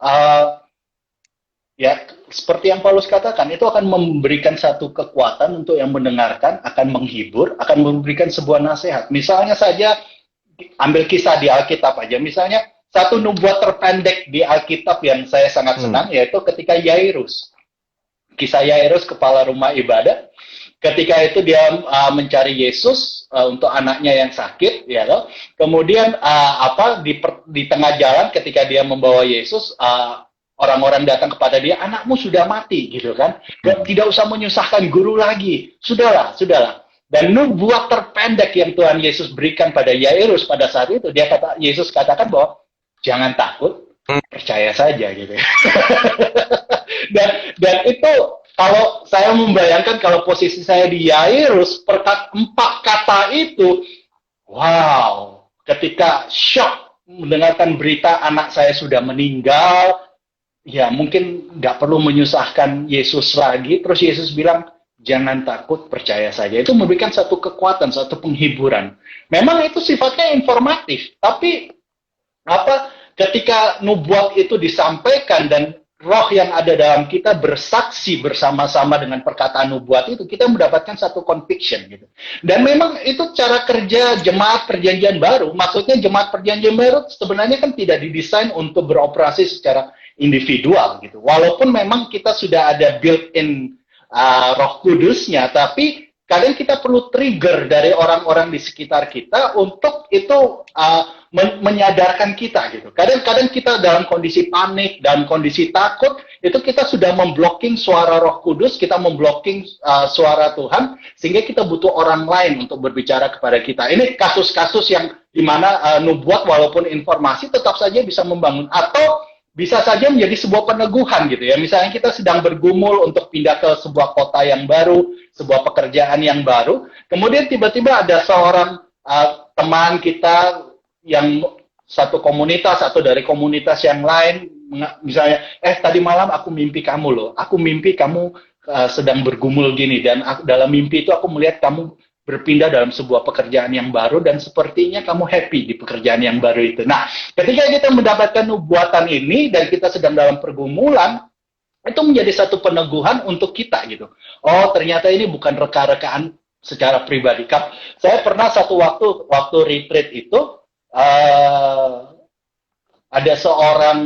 ya seperti yang Paulus katakan, itu akan memberikan satu kekuatan untuk yang mendengarkan, akan menghibur, akan memberikan sebuah nasihat. Misalnya saja ambil kisah di Alkitab aja, misalnya satu nubuat terpendek di Alkitab yang saya sangat senang yaitu ketika Yairus. kisah Yairus kepala rumah ibadah. Ketika itu dia mencari Yesus untuk anaknya yang sakit, ya loh. Kemudian di tengah jalan ketika dia membawa Yesus, orang-orang datang kepada dia, anakmu sudah mati, gitu kan? Tidak usah menyusahkan guru lagi, sudahlah, sudahlah. Dan nubuat terpendek yang Tuhan Yesus berikan pada Yairus pada saat itu, Yesus katakan bahwa jangan takut, percaya saja, gitu. dan itu kalau saya membayangkan kalau posisi saya di Yairus, 4 kata itu, wow, ketika shock mendengarkan berita anak saya sudah meninggal, ya mungkin nggak perlu menyusahkan Yesus lagi. Terus Yesus bilang, jangan takut, percaya saja. Itu memberikan satu kekuatan, satu penghiburan. Memang itu sifatnya informatif, tapi ketika nubuat itu disampaikan dan roh yang ada dalam kita bersaksi bersama-sama dengan perkataan nubuat itu, kita mendapatkan satu conviction gitu. Dan memang itu cara kerja jemaat perjanjian baru. Maksudnya jemaat perjanjian baru sebenarnya kan tidak didesain untuk beroperasi secara individual gitu. Walaupun memang kita sudah ada built-in Roh Kudusnya, tapi kadang kita perlu trigger dari orang-orang di sekitar kita untuk itu menyadarkan kita gitu. Kadang-kadang kita dalam kondisi panik, dalam kondisi takut, itu kita sudah memblocking suara Roh Kudus, kita memblocking suara Tuhan, sehingga kita butuh orang lain untuk berbicara kepada kita. Ini kasus-kasus yang dimana nubuat walaupun informasi tetap saja bisa membangun, atau bisa saja menjadi sebuah peneguhan gitu ya. Misalnya kita sedang bergumul untuk pindah ke sebuah kota yang baru, sebuah pekerjaan yang baru, kemudian tiba-tiba ada seorang teman kita yang satu komunitas atau dari komunitas yang lain, misalnya, tadi malam aku mimpi kamu loh, aku mimpi kamu sedang bergumul gini, dan dalam mimpi itu aku melihat kamu berpindah dalam sebuah pekerjaan yang baru, dan sepertinya kamu happy di pekerjaan yang baru itu. Nah, ketika kita mendapatkan nubuatan ini, dan kita sedang dalam pergumulan, itu menjadi satu peneguhan untuk kita gitu. Oh, ternyata ini bukan reka-rekaan secara pribadi. Saya pernah satu waktu retreat itu, ada seorang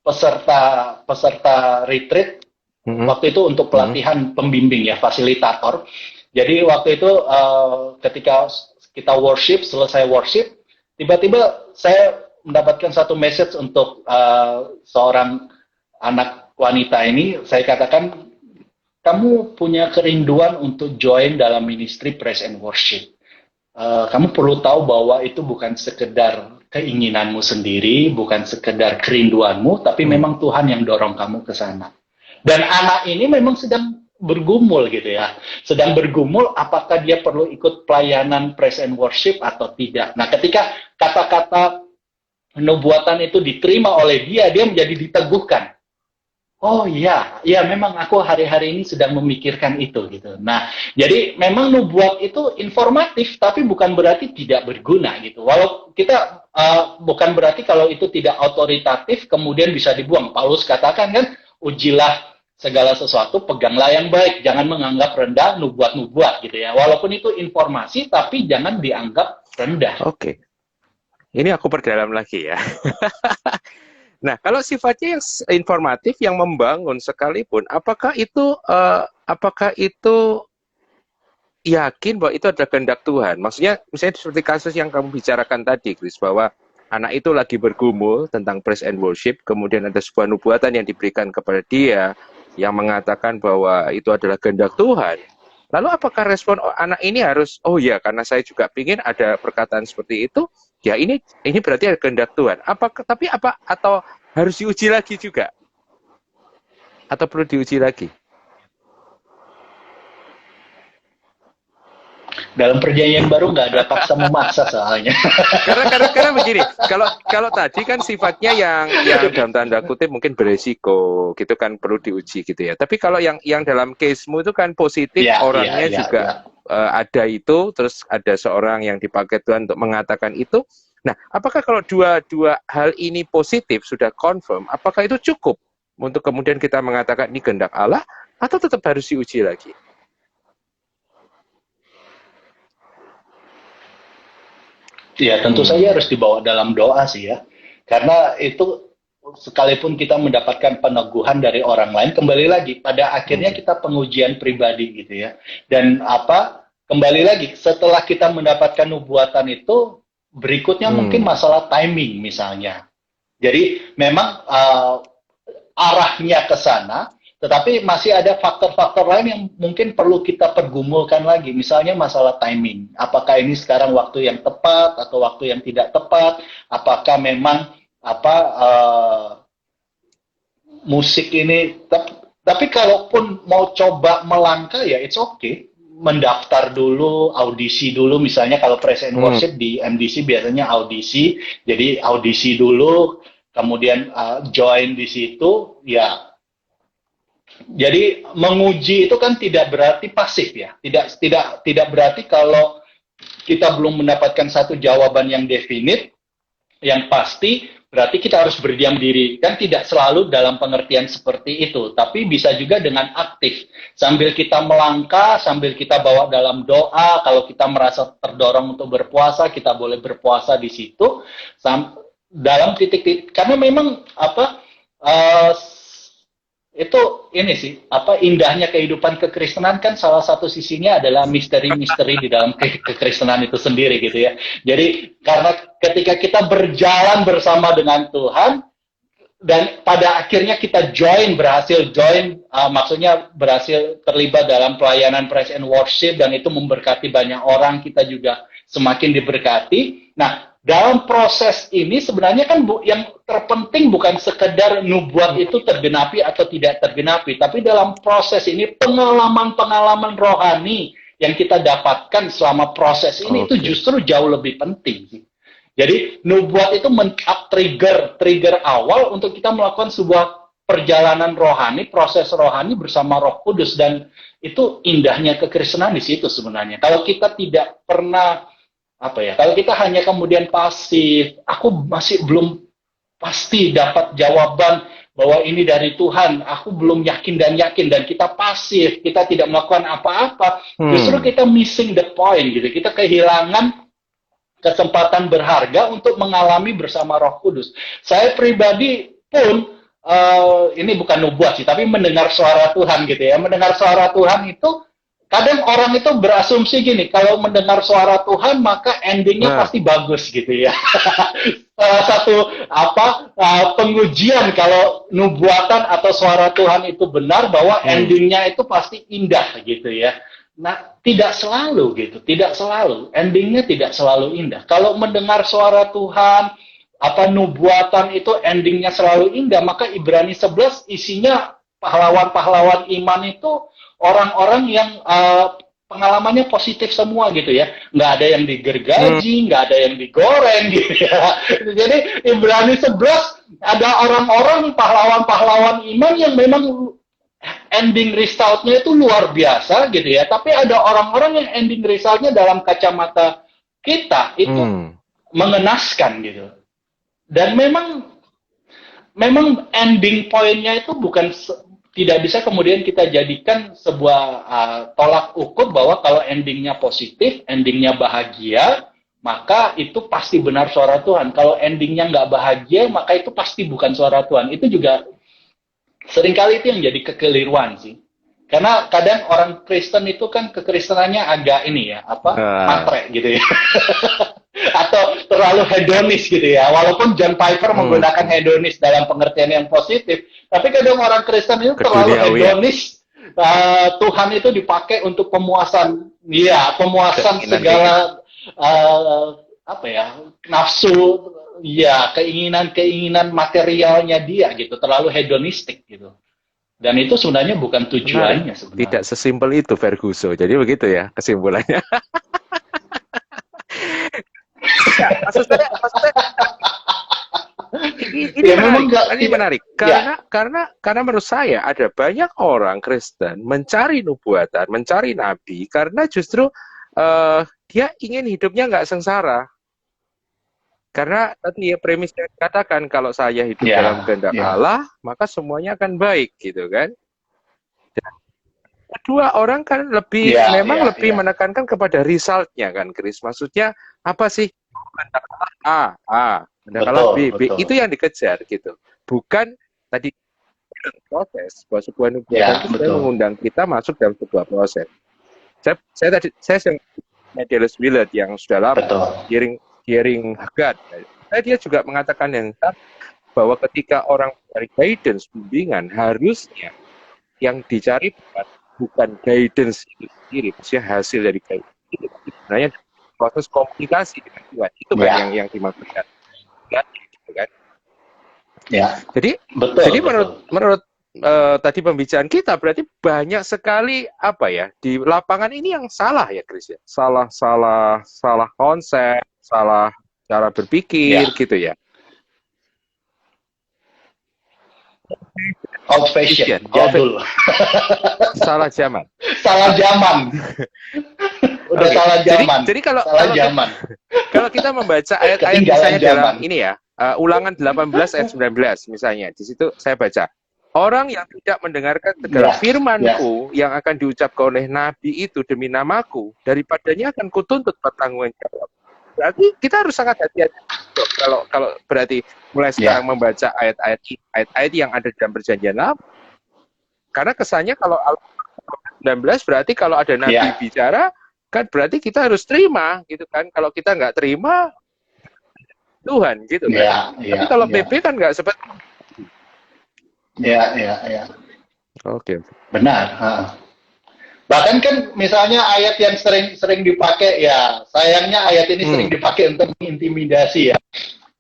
peserta retreat, waktu itu untuk pelatihan pembimbing ya, fasilitator. Jadi waktu itu ketika kita worship, selesai worship, tiba-tiba saya mendapatkan satu message untuk seorang anak wanita ini. Saya katakan, kamu punya kerinduan untuk join dalam ministry praise and worship. Kamu perlu tahu bahwa itu bukan sekedar keinginanmu sendiri, bukan sekedar kerinduanmu, tapi memang Tuhan yang dorong kamu ke sana. Dan anak ini memang sedang bergumul gitu ya. Sedang bergumul apakah dia perlu ikut pelayanan praise and worship atau tidak. Nah, ketika kata-kata nubuatan itu diterima oleh dia menjadi diteguhkan. Oh iya, memang aku hari-hari ini sedang memikirkan itu gitu. Nah, jadi memang nubuat itu informatif, tapi bukan berarti tidak berguna gitu. Walau kita bukan berarti kalau itu tidak otoritatif kemudian bisa dibuang. Paulus katakan kan, ujilah segala sesuatu, peganglah yang baik, jangan menganggap rendah nubuat-nubuat gitu ya. Walaupun itu informasi, tapi jangan dianggap rendah. Oke. Ini aku perdalam lagi ya. Nah, kalau sifatnya yang informatif, yang membangun sekalipun, apakah itu yakin bahwa itu adalah kehendak Tuhan? Maksudnya, misalnya seperti kasus yang kamu bicarakan tadi, Chris, bahwa anak itu lagi bergumul tentang praise and worship, kemudian ada sebuah nubuatan yang diberikan kepada dia, yang mengatakan bahwa itu adalah kehendak Tuhan. Lalu apakah respon anak ini harus, oh ya, karena saya juga ingin ada perkataan seperti itu, ya ini berarti ada kehendak Tuhan. Atau harus diuji lagi juga? Atau perlu diuji lagi? Dalam perjanjian baru nggak ada paksa memaksa soalnya. Karena begini, kalau tadi kan sifatnya yang dalam tanda kutip mungkin beresiko, gitu kan perlu diuji gitu ya. Tapi kalau yang dalam case-mu itu kan positif, orangnya juga ada itu, terus ada seorang yang dipakai Tuhan untuk mengatakan itu. Nah, apakah kalau dua hal ini positif sudah confirm, apakah itu cukup untuk kemudian kita mengatakan ini kehendak Allah, atau tetap harus diuji lagi? Ya, tentu saja harus dibawa dalam doa sih ya. Karena itu sekalipun kita mendapatkan peneguhan dari orang lain, kembali lagi pada akhirnya kita pengujian pribadi gitu ya. Dan kembali lagi setelah kita mendapatkan nubuatan itu, berikutnya mungkin masalah timing misalnya. Jadi memang arahnya ke sana, tetapi masih ada faktor-faktor lain yang mungkin perlu kita pergumulkan lagi. Misalnya masalah timing. Apakah ini sekarang waktu yang tepat atau waktu yang tidak tepat? Apakah memang musik ini? Tapi kalaupun mau coba melangkah ya it's okay. Mendaftar dulu, audisi dulu. Misalnya kalau praise and worship di MDC biasanya audisi. Jadi audisi dulu, kemudian join di situ, ya. Jadi menguji itu kan tidak berarti pasif ya. Tidak berarti kalau kita belum mendapatkan satu jawaban yang definit, yang pasti, berarti kita harus berdiam diri. Kan tidak selalu dalam pengertian seperti itu, tapi bisa juga dengan aktif. Sambil kita melangkah, sambil kita bawa dalam doa, kalau kita merasa terdorong untuk berpuasa, kita boleh berpuasa di situ. Dalam titik-titik, karena memang itu ini sih indahnya kehidupan kekristenan kan salah satu sisinya adalah misteri-misteri di dalam kekristenan itu sendiri gitu ya. Jadi karena ketika kita berjalan bersama dengan Tuhan dan pada akhirnya kita maksudnya berhasil terlibat dalam pelayanan praise and worship dan itu memberkati banyak orang, kita juga semakin diberkati. Nah, dalam proses ini sebenarnya kan yang terpenting bukan sekedar nubuat itu tergenapi atau tidak tergenapi, tapi dalam proses ini pengalaman-pengalaman rohani yang kita dapatkan selama proses ini itu justru jauh lebih penting. Jadi nubuat itu trigger awal untuk kita melakukan sebuah perjalanan rohani, proses rohani bersama Roh Kudus, dan itu indahnya kekristenan di situ sebenarnya. Kalau kita tidak pernah kalau kita hanya kemudian pasif, aku masih belum pasti dapat jawaban bahwa ini dari Tuhan, aku belum yakin dan kita pasif, kita tidak melakukan apa-apa, justru kita missing the point gitu. Kita kehilangan kesempatan berharga untuk mengalami bersama Roh Kudus. Saya pribadi pun ini bukan nubuat sih, tapi mendengar suara Tuhan gitu ya. Mendengar suara Tuhan itu kadang orang itu berasumsi gini, kalau mendengar suara Tuhan maka endingnya pasti bagus gitu ya. Salah satu pengujian kalau nubuatan atau suara Tuhan itu benar bahwa endingnya itu pasti indah gitu ya. Nah, tidak selalu gitu, tidak selalu. Endingnya tidak selalu indah. Kalau mendengar suara Tuhan, nubuatan itu endingnya selalu indah, maka Ibrani 11 isinya pahlawan-pahlawan iman itu orang-orang yang pengalamannya positif semua gitu ya. Nggak ada yang digergaji, nggak ada yang digoreng gitu ya. Jadi Ibrani 11 ada orang-orang pahlawan-pahlawan iman yang memang ending resultnya itu luar biasa gitu ya. Tapi ada orang-orang yang ending resultnya dalam kacamata kita itu mengenaskan gitu. Dan memang ending pointnya itu tidak bisa kemudian kita jadikan sebuah tolak ukur bahwa kalau endingnya positif, endingnya bahagia, maka itu pasti benar suara Tuhan. Kalau endingnya nggak bahagia, maka itu pasti bukan suara Tuhan. Itu juga seringkali itu yang jadi kekeliruan sih. Karena kadang orang Kristen itu kan kekristenannya agak matre gitu ya. Atau terlalu hedonis gitu ya. Walaupun John Piper menggunakan hedonis dalam pengertian yang positif, tapi kadang orang Kristen itu terlalu hedonis. Tuhan itu dipakai untuk pemuasan, pemuasan segala nafsu, keinginan materialnya dia gitu, terlalu hedonistik gitu. Dan itu sebenarnya bukan tujuannya sebenarnya. Tidak sesimpel itu Ferguson. Jadi begitu ya kesimpulannya. Maksudnya ini menarik. Karena menurut saya ada banyak orang Kristen mencari nubuatan, mencari nabi karena justru dia ingin hidupnya nggak sengsara. Karena tadi premisnya katakan kalau saya hidup dalam kehendak Allah, maka semuanya akan baik gitu kan. Dan kedua orang kan lebih menekankan kepada resultnya kan, Chris. Maksudnya apa sih? Kehendak Allah A, kehendak Allah B, itu yang dikejar gitu. bukan tadi proses, bahwa sebuah nubuatan Ya, itu sebenarnya betul. mengundang kita masuk dalam sebuah proses. Saya Dallas Willard yang sudah lama, Betul. Hearing God, dia juga mengatakan yang bahwa ketika orang mencari guidance, bimbingan, harusnya yang dicari bukan guidance itu sendiri, maksudnya hasil dari guidance itu, tapi sebenarnya proses komunikasi dengan Tuhan. Itu kan Ya, yang dimaksudkan. Gitu kan? ya, Jadi betul, jadi betul. menurut tadi pembicaraan kita berarti banyak sekali apa ya di lapangan ini yang salah ya Chris ya. Salah konsep, salah cara berpikir Ya, gitu ya. old fashion, Oh, jadul. salah zaman. Salah zaman. Udah Oke. salah Jadi zaman. jadi kalau Salah kalau kita zaman. kalau kita membaca ayat-ayat Ketinggalan misalnya dalam zaman. ini ya, Ulangan 18 ayat 19 misalnya. Di situ saya baca, orang yang tidak mendengarkan segala Ya, ya, firmanku yang akan diucapkan oleh nabi itu demi namaku, daripadanya akan kutuntut pertanggungan jawab. Berarti kita harus sangat hati-hati kalau berarti mulai sekarang ya, membaca ayat-ayat yang ada dalam perjanjian lama. Karena kesannya kalau 19 berarti kalau ada nabi ya, bicara kan berarti kita harus terima gitu kan. Kalau kita nggak terima Tuhan gitu kan. ya, Tapi ya, kalau PP ya, kan nggak seperti. ya, ya, ya. Oke. Benar. Ha. Bahkan kan misalnya ayat yang sering dipakai ya, sayangnya ayat ini sering dipakai untuk mengintimidasi ya.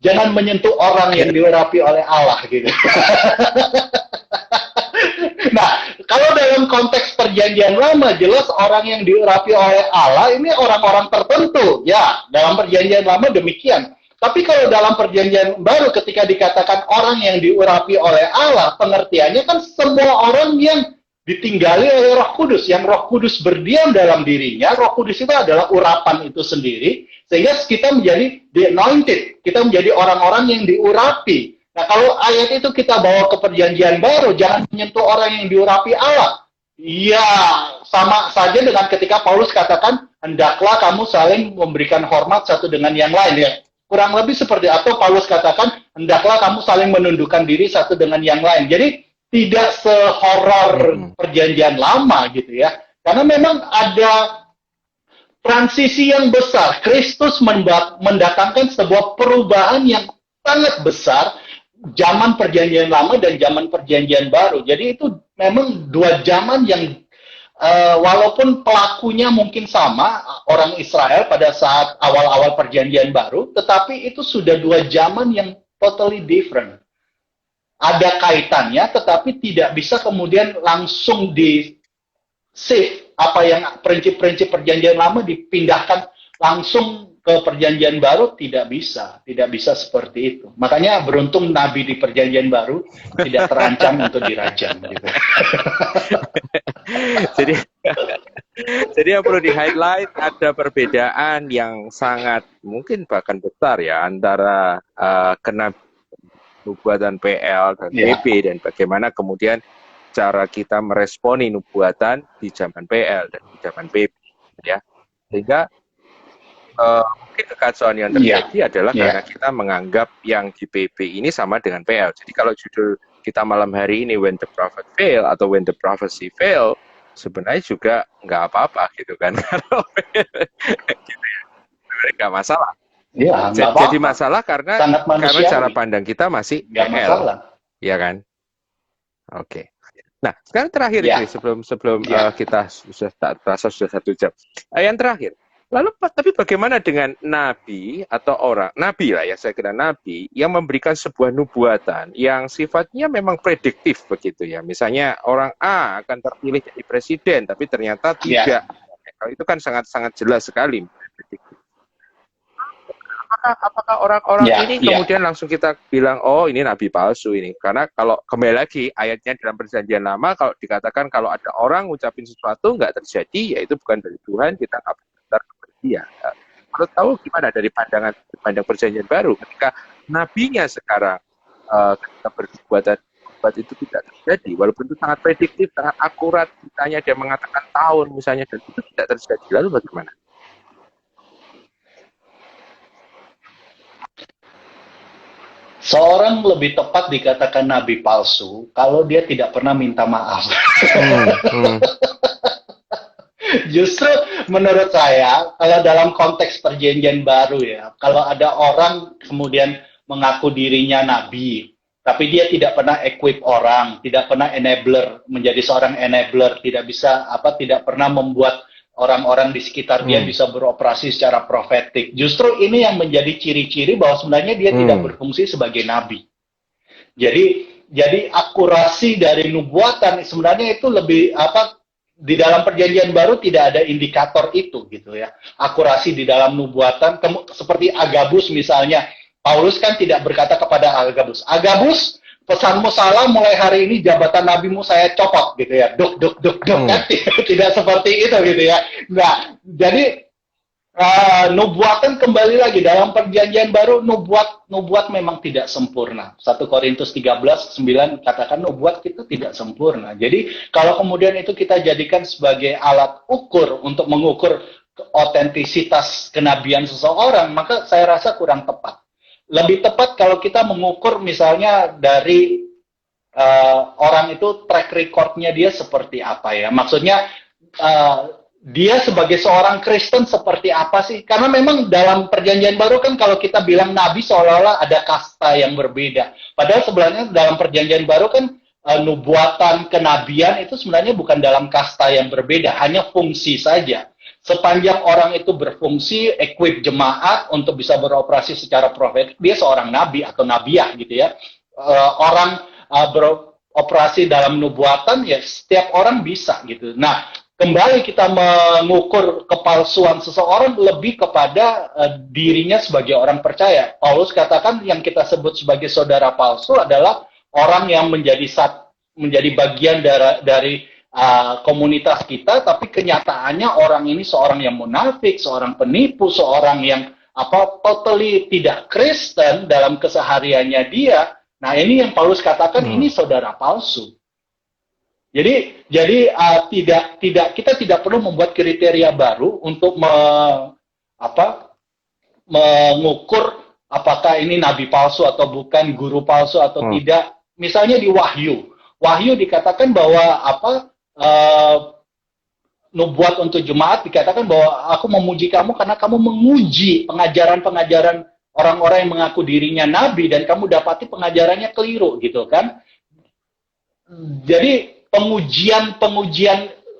Jangan menyentuh orang yang diurapi oleh Allah gitu. Nah, kalau dalam konteks perjanjian lama, jelas orang yang diurapi oleh Allah ini orang-orang tertentu. Ya, dalam perjanjian lama demikian. Tapi kalau dalam perjanjian baru ketika dikatakan orang yang diurapi oleh Allah, pengertiannya kan semua orang yang ditinggali oleh Roh Kudus, yang Roh Kudus berdiam dalam dirinya. Roh Kudus itu adalah urapan itu sendiri, sehingga kita menjadi the anointed, kita menjadi orang-orang yang diurapi. Nah, kalau ayat itu kita bawa ke perjanjian baru, jangan menyentuh orang yang diurapi Allah. Iya, sama saja dengan ketika Paulus katakan, hendaklah kamu saling memberikan hormat satu dengan yang lain. Ya, kurang lebih seperti atau Paulus katakan, hendaklah kamu saling menundukkan diri satu dengan yang lain. Jadi, tidak sehoror perjanjian lama gitu ya. Karena memang ada transisi yang besar. Kristus mendatangkan sebuah perubahan yang sangat besar zaman perjanjian lama dan zaman perjanjian baru. Jadi itu memang dua zaman yang walaupun pelakunya mungkin sama, orang Israel pada saat awal-awal perjanjian baru, tetapi itu sudah dua zaman yang totally different. Ada kaitannya, tetapi tidak bisa kemudian langsung di shift apa yang prinsip-prinsip perjanjian lama dipindahkan langsung ke perjanjian baru, tidak bisa seperti itu. Makanya beruntung nabi di perjanjian baru tidak terancam untuk dirajam gitu. jadi jadi yang perlu di-highlight ada perbedaan yang sangat mungkin bahkan besar ya antara nubuatan PL dan Ya, PP dan bagaimana kemudian cara kita meresponi nubuatan di zaman PL dan di zaman PP ya. Sehingga mungkin kekacauan yang terjadi adalah karena kita menganggap yang di PP ini sama dengan PL. Jadi kalau judul kita malam hari ini When the Prophet Fail atau When the Prophecy Fail, sebenarnya juga nggak apa-apa gitu kan. Gitu ya. Nggak masalah. ya, nggak apa-apa. Jadi masalah karena cara pandang kita masih nggak PL. masalah. Ya kan? Oke. Nah, sekarang terakhir Ya. sebelum kita sudah terasa sudah 1 jam. Yang terakhir, lalu tapi bagaimana dengan nabi atau orang nabi lah ya, saya kira nabi yang memberikan sebuah nubuatan yang sifatnya memang prediktif begitu ya. Misalnya orang A akan terpilih jadi presiden, tapi ternyata tidak. Kalau itu kan sangat jelas sekali. Apakah orang-orang ini kemudian langsung kita bilang, oh ini nabi palsu ini? Karena kalau kembali lagi ayatnya dalam perjanjian lama, kalau dikatakan kalau ada orang ngucapin sesuatu nggak terjadi, ya itu bukan dari Tuhan, kita nggak benar kepada dia. Menurut tahu gimana dari pandang perjanjian baru, ketika nabinya sekarang ketika berbuat itu tidak terjadi, walaupun itu sangat prediktif, sangat akurat, misalnya dia mengatakan tahun misalnya, dan itu tidak terjadi, lalu bagaimana? Seorang lebih tepat dikatakan nabi palsu kalau dia tidak pernah minta maaf. Hmm, hmm, Justru menurut saya, kalau dalam konteks perjanjian baru ya, kalau ada orang kemudian mengaku dirinya nabi, tapi dia tidak pernah equip orang, tidak pernah enabler, menjadi seorang enabler, tidak pernah membuat orang-orang di sekitar dia hmm, bisa beroperasi secara profetik. Justru ini yang menjadi ciri-ciri bahwa sebenarnya dia tidak hmm, berfungsi sebagai nabi. Jadi akurasi dari nubuatan sebenarnya itu lebih di dalam perjanjian baru tidak ada indikator itu gitu ya. Akurasi di dalam nubuatan seperti Agabus misalnya. Paulus kan tidak berkata kepada Agabus, Agabus, pesanmu salah, mulai hari ini jabatan nabimu saya copot gitu ya. Duk duk duk duk hmm. kan tidak seperti itu gitu ya. Nah, jadi nubuatan kembali lagi dalam perjanjian baru nubuat memang tidak sempurna. 1 Korintus 13:9 katakan nubuat kita tidak sempurna. Jadi kalau kemudian itu kita jadikan sebagai alat ukur untuk mengukur otentisitas kenabian seseorang, maka saya rasa kurang tepat. Lebih tepat kalau kita mengukur misalnya dari orang itu track recordnya dia seperti apa ya. Maksudnya dia sebagai seorang Kristen seperti apa sih? Karena memang dalam perjanjian baru kan kalau kita bilang nabi seolah-olah ada kasta yang berbeda. Padahal sebenarnya dalam perjanjian baru kan nubuatan, kenabian itu sebenarnya bukan dalam kasta yang berbeda, hanya fungsi saja. Sepanjang orang itu berfungsi, equip jemaat untuk bisa beroperasi secara profetik, dia seorang nabi atau nabiah gitu ya. Orang beroperasi dalam nubuatan, ya setiap orang bisa gitu. Nah, kembali kita mengukur kepalsuan seseorang lebih kepada dirinya sebagai orang percaya. Paulus katakan yang kita sebut sebagai saudara palsu adalah orang yang menjadi bagian dari komunitas kita, tapi kenyataannya orang ini seorang yang munafik, seorang penipu, seorang yang totally tidak Kristen dalam kesehariannya dia. Nah, ini yang Paulus katakan ini saudara palsu. Jadi kita tidak perlu membuat kriteria baru untuk mengukur apakah ini nabi palsu atau bukan, guru palsu atau tidak. Misalnya di Wahyu dikatakan bahwa nubuat untuk jemaat dikatakan bahwa aku memuji kamu karena kamu menguji pengajaran-pengajaran orang-orang yang mengaku dirinya nabi dan kamu dapati pengajarannya keliru gitu kan. Jadi pengujian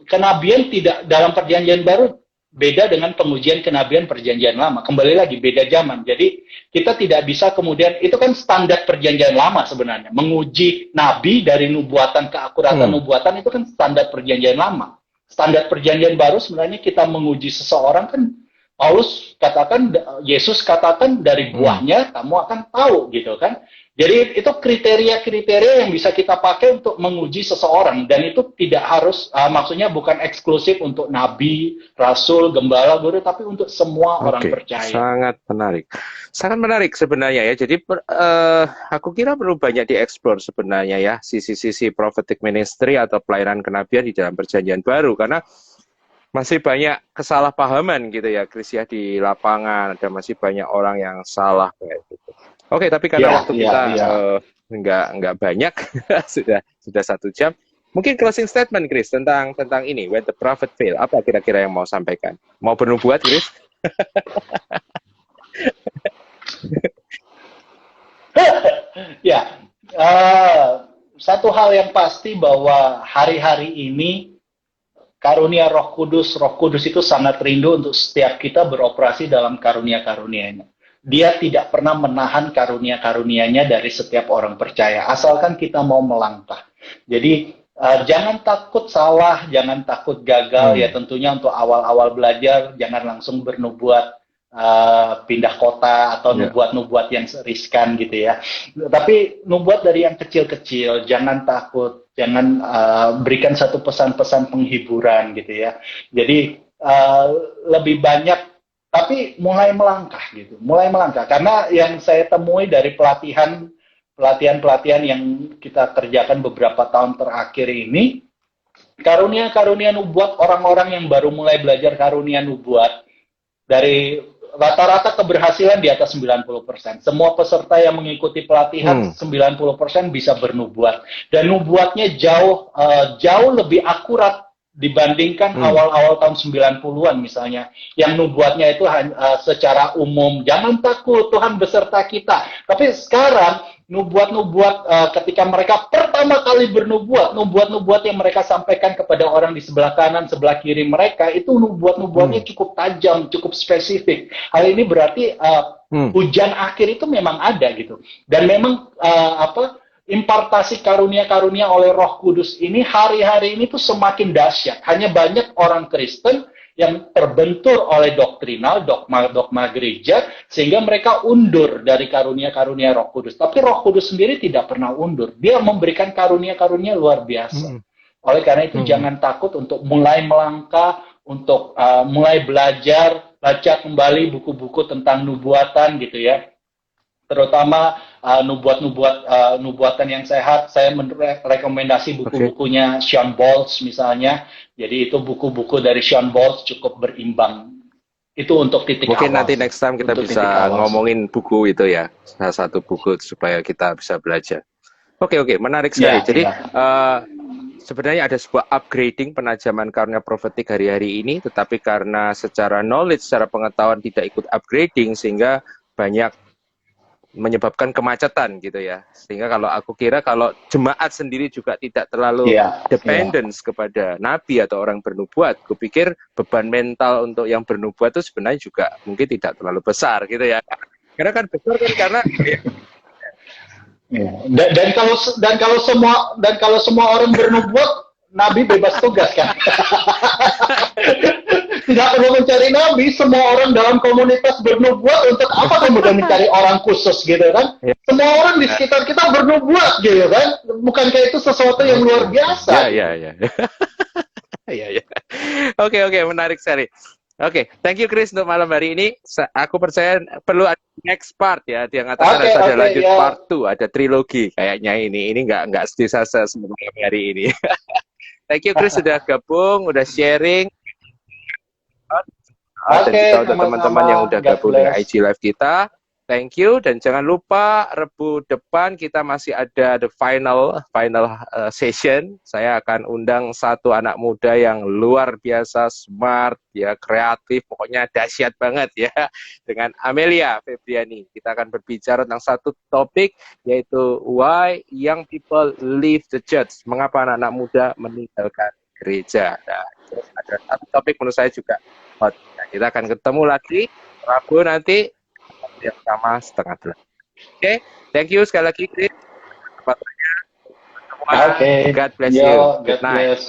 kenabian tidak dalam perjanjian baru beda dengan pengujian kenabian perjanjian lama. Kembali lagi beda zaman. Jadi kita tidak bisa kemudian itu kan standar perjanjian lama sebenarnya. Menguji nabi dari nubuatan keakuratan nubuatan itu kan standar perjanjian lama. Standar perjanjian baru sebenarnya kita menguji seseorang kan Paulus katakan, Yesus katakan dari buahnya kamu akan tahu gitu kan. Jadi itu kriteria-kriteria yang bisa kita pakai untuk menguji seseorang dan itu tidak harus maksudnya bukan eksklusif untuk nabi, rasul, gembala, guru tapi untuk semua orang percaya. Sangat menarik sebenarnya ya. Jadi aku kira perlu banyak dieksplor sebenarnya ya sisi-sisi prophetic ministry atau pelayanan kenabian di dalam perjanjian baru karena masih banyak kesalahpahaman gitu ya Chris ya di lapangan, ada masih banyak orang yang salah kayak gitu. Oke, tapi karena waktu kita nggak banyak, sudah 1 jam. Mungkin closing statement, Chris, tentang ini, when the prophet fail. Apa kira-kira yang mau sampaikan? Mau bernubuat, Chris? Ya, satu hal yang pasti bahwa hari-hari ini karunia Roh Kudus itu sangat rindu untuk setiap kita beroperasi dalam karunia-karunia-Nya. Dia tidak pernah menahan karunia-karunia-Nya dari setiap orang percaya, asalkan kita mau melangkah. Jadi, jangan takut salah, jangan takut gagal, ya tentunya untuk awal-awal belajar, jangan langsung bernubuat, pindah kota, atau nubuat-nubuat yang riskan gitu ya. Tapi nubuat dari yang kecil-kecil, jangan takut, jangan berikan satu pesan-pesan penghiburan gitu ya. Jadi, lebih banyak tapi mulai melangkah karena yang saya temui dari pelatihan yang kita kerjakan beberapa tahun terakhir ini karunia nubuat orang-orang yang baru mulai belajar karunia nubuat dari rata-rata keberhasilan di atas 90%. Semua peserta yang mengikuti pelatihan 90% bisa bernubuat. Dan nubuatnya jauh lebih akurat dibandingkan awal-awal tahun 90-an misalnya. Yang nubuatnya itu secara umum, jangan takut, Tuhan beserta kita. Tapi sekarang nubuat-nubuat ketika mereka pertama kali bernubuat, nubuat-nubuat yang mereka sampaikan kepada orang di sebelah kanan, sebelah kiri mereka, itu nubuat-nubuatnya cukup tajam, cukup spesifik. Hal ini berarti hujan akhir itu memang ada gitu. Dan memang impartasi karunia-karunia oleh Roh Kudus ini hari-hari ini tuh semakin dahsyat. Hanya banyak orang Kristen yang terbentur oleh doktrinal, dogma gereja, sehingga mereka undur dari karunia-karunia Roh Kudus. Tapi Roh Kudus sendiri tidak pernah undur. Dia memberikan karunia-karunia luar biasa. Oleh karena itu, jangan takut untuk mulai melangkah, untuk mulai belajar, baca kembali buku-buku tentang nubuatan gitu ya. Terutama nubuatan yang sehat, saya merekomendasi buku-bukunya Sean Bolz misalnya. Jadi itu buku-buku dari Sean Bolz cukup berimbang. Itu untuk titik Mungkin awal. nanti next time kita bisa ngomongin buku itu ya, salah satu buku supaya kita bisa belajar. Oke, menarik sekali. Jadi sebenarnya ada sebuah upgrading penajaman karunia profetik hari-hari ini, tetapi karena secara knowledge, secara pengetahuan tidak ikut upgrading, sehingga banyak menyebabkan kemacetan gitu ya. Sehingga kalau aku kira kalau jemaat sendiri juga tidak terlalu dependence kepada nabi atau orang bernubuat, kupikir beban mental untuk yang bernubuat itu sebenarnya juga mungkin tidak terlalu besar gitu ya. Karena kan besar kan karena dan kalau semua orang bernubuat, nabi bebas tugas kan. Tidak perlu mencari nabi, semua orang dalam komunitas bernubuat, untuk apa kemudian mencari orang khusus gitu kan? Semua orang di sekitar kita bernubuat gitu kan? Bukankah itu sesuatu yang luar biasa? Iya. Oke, menarik sekali. Oke, thank you Chris untuk malam hari ini. Aku percaya perlu ada next part ya. Dia mengatakan ada lanjut part 2, ada trilogi kayaknya ini. Ini nggak bisa semua hari ini. Thank you Chris sudah gabung, udah sharing. Dan juga untuk teman-teman yang udah gabung dengan IG Live kita, thank you. Dan jangan lupa Rebu depan kita masih ada the final session. Saya akan undang satu anak muda yang luar biasa, smart, ya kreatif, pokoknya dahsyat banget ya, dengan Amelia Febriani. Kita akan berbicara tentang satu topik, yaitu why young people leave the church. Mengapa anak-anak muda meninggalkan gereja. Nah, terus ada satu topik menurut saya juga hot. Nah, kita akan ketemu lagi Rabu nanti yang sama 11:30. Oke, thank you sekali lagi Chris. Oke, God bless you. Good night.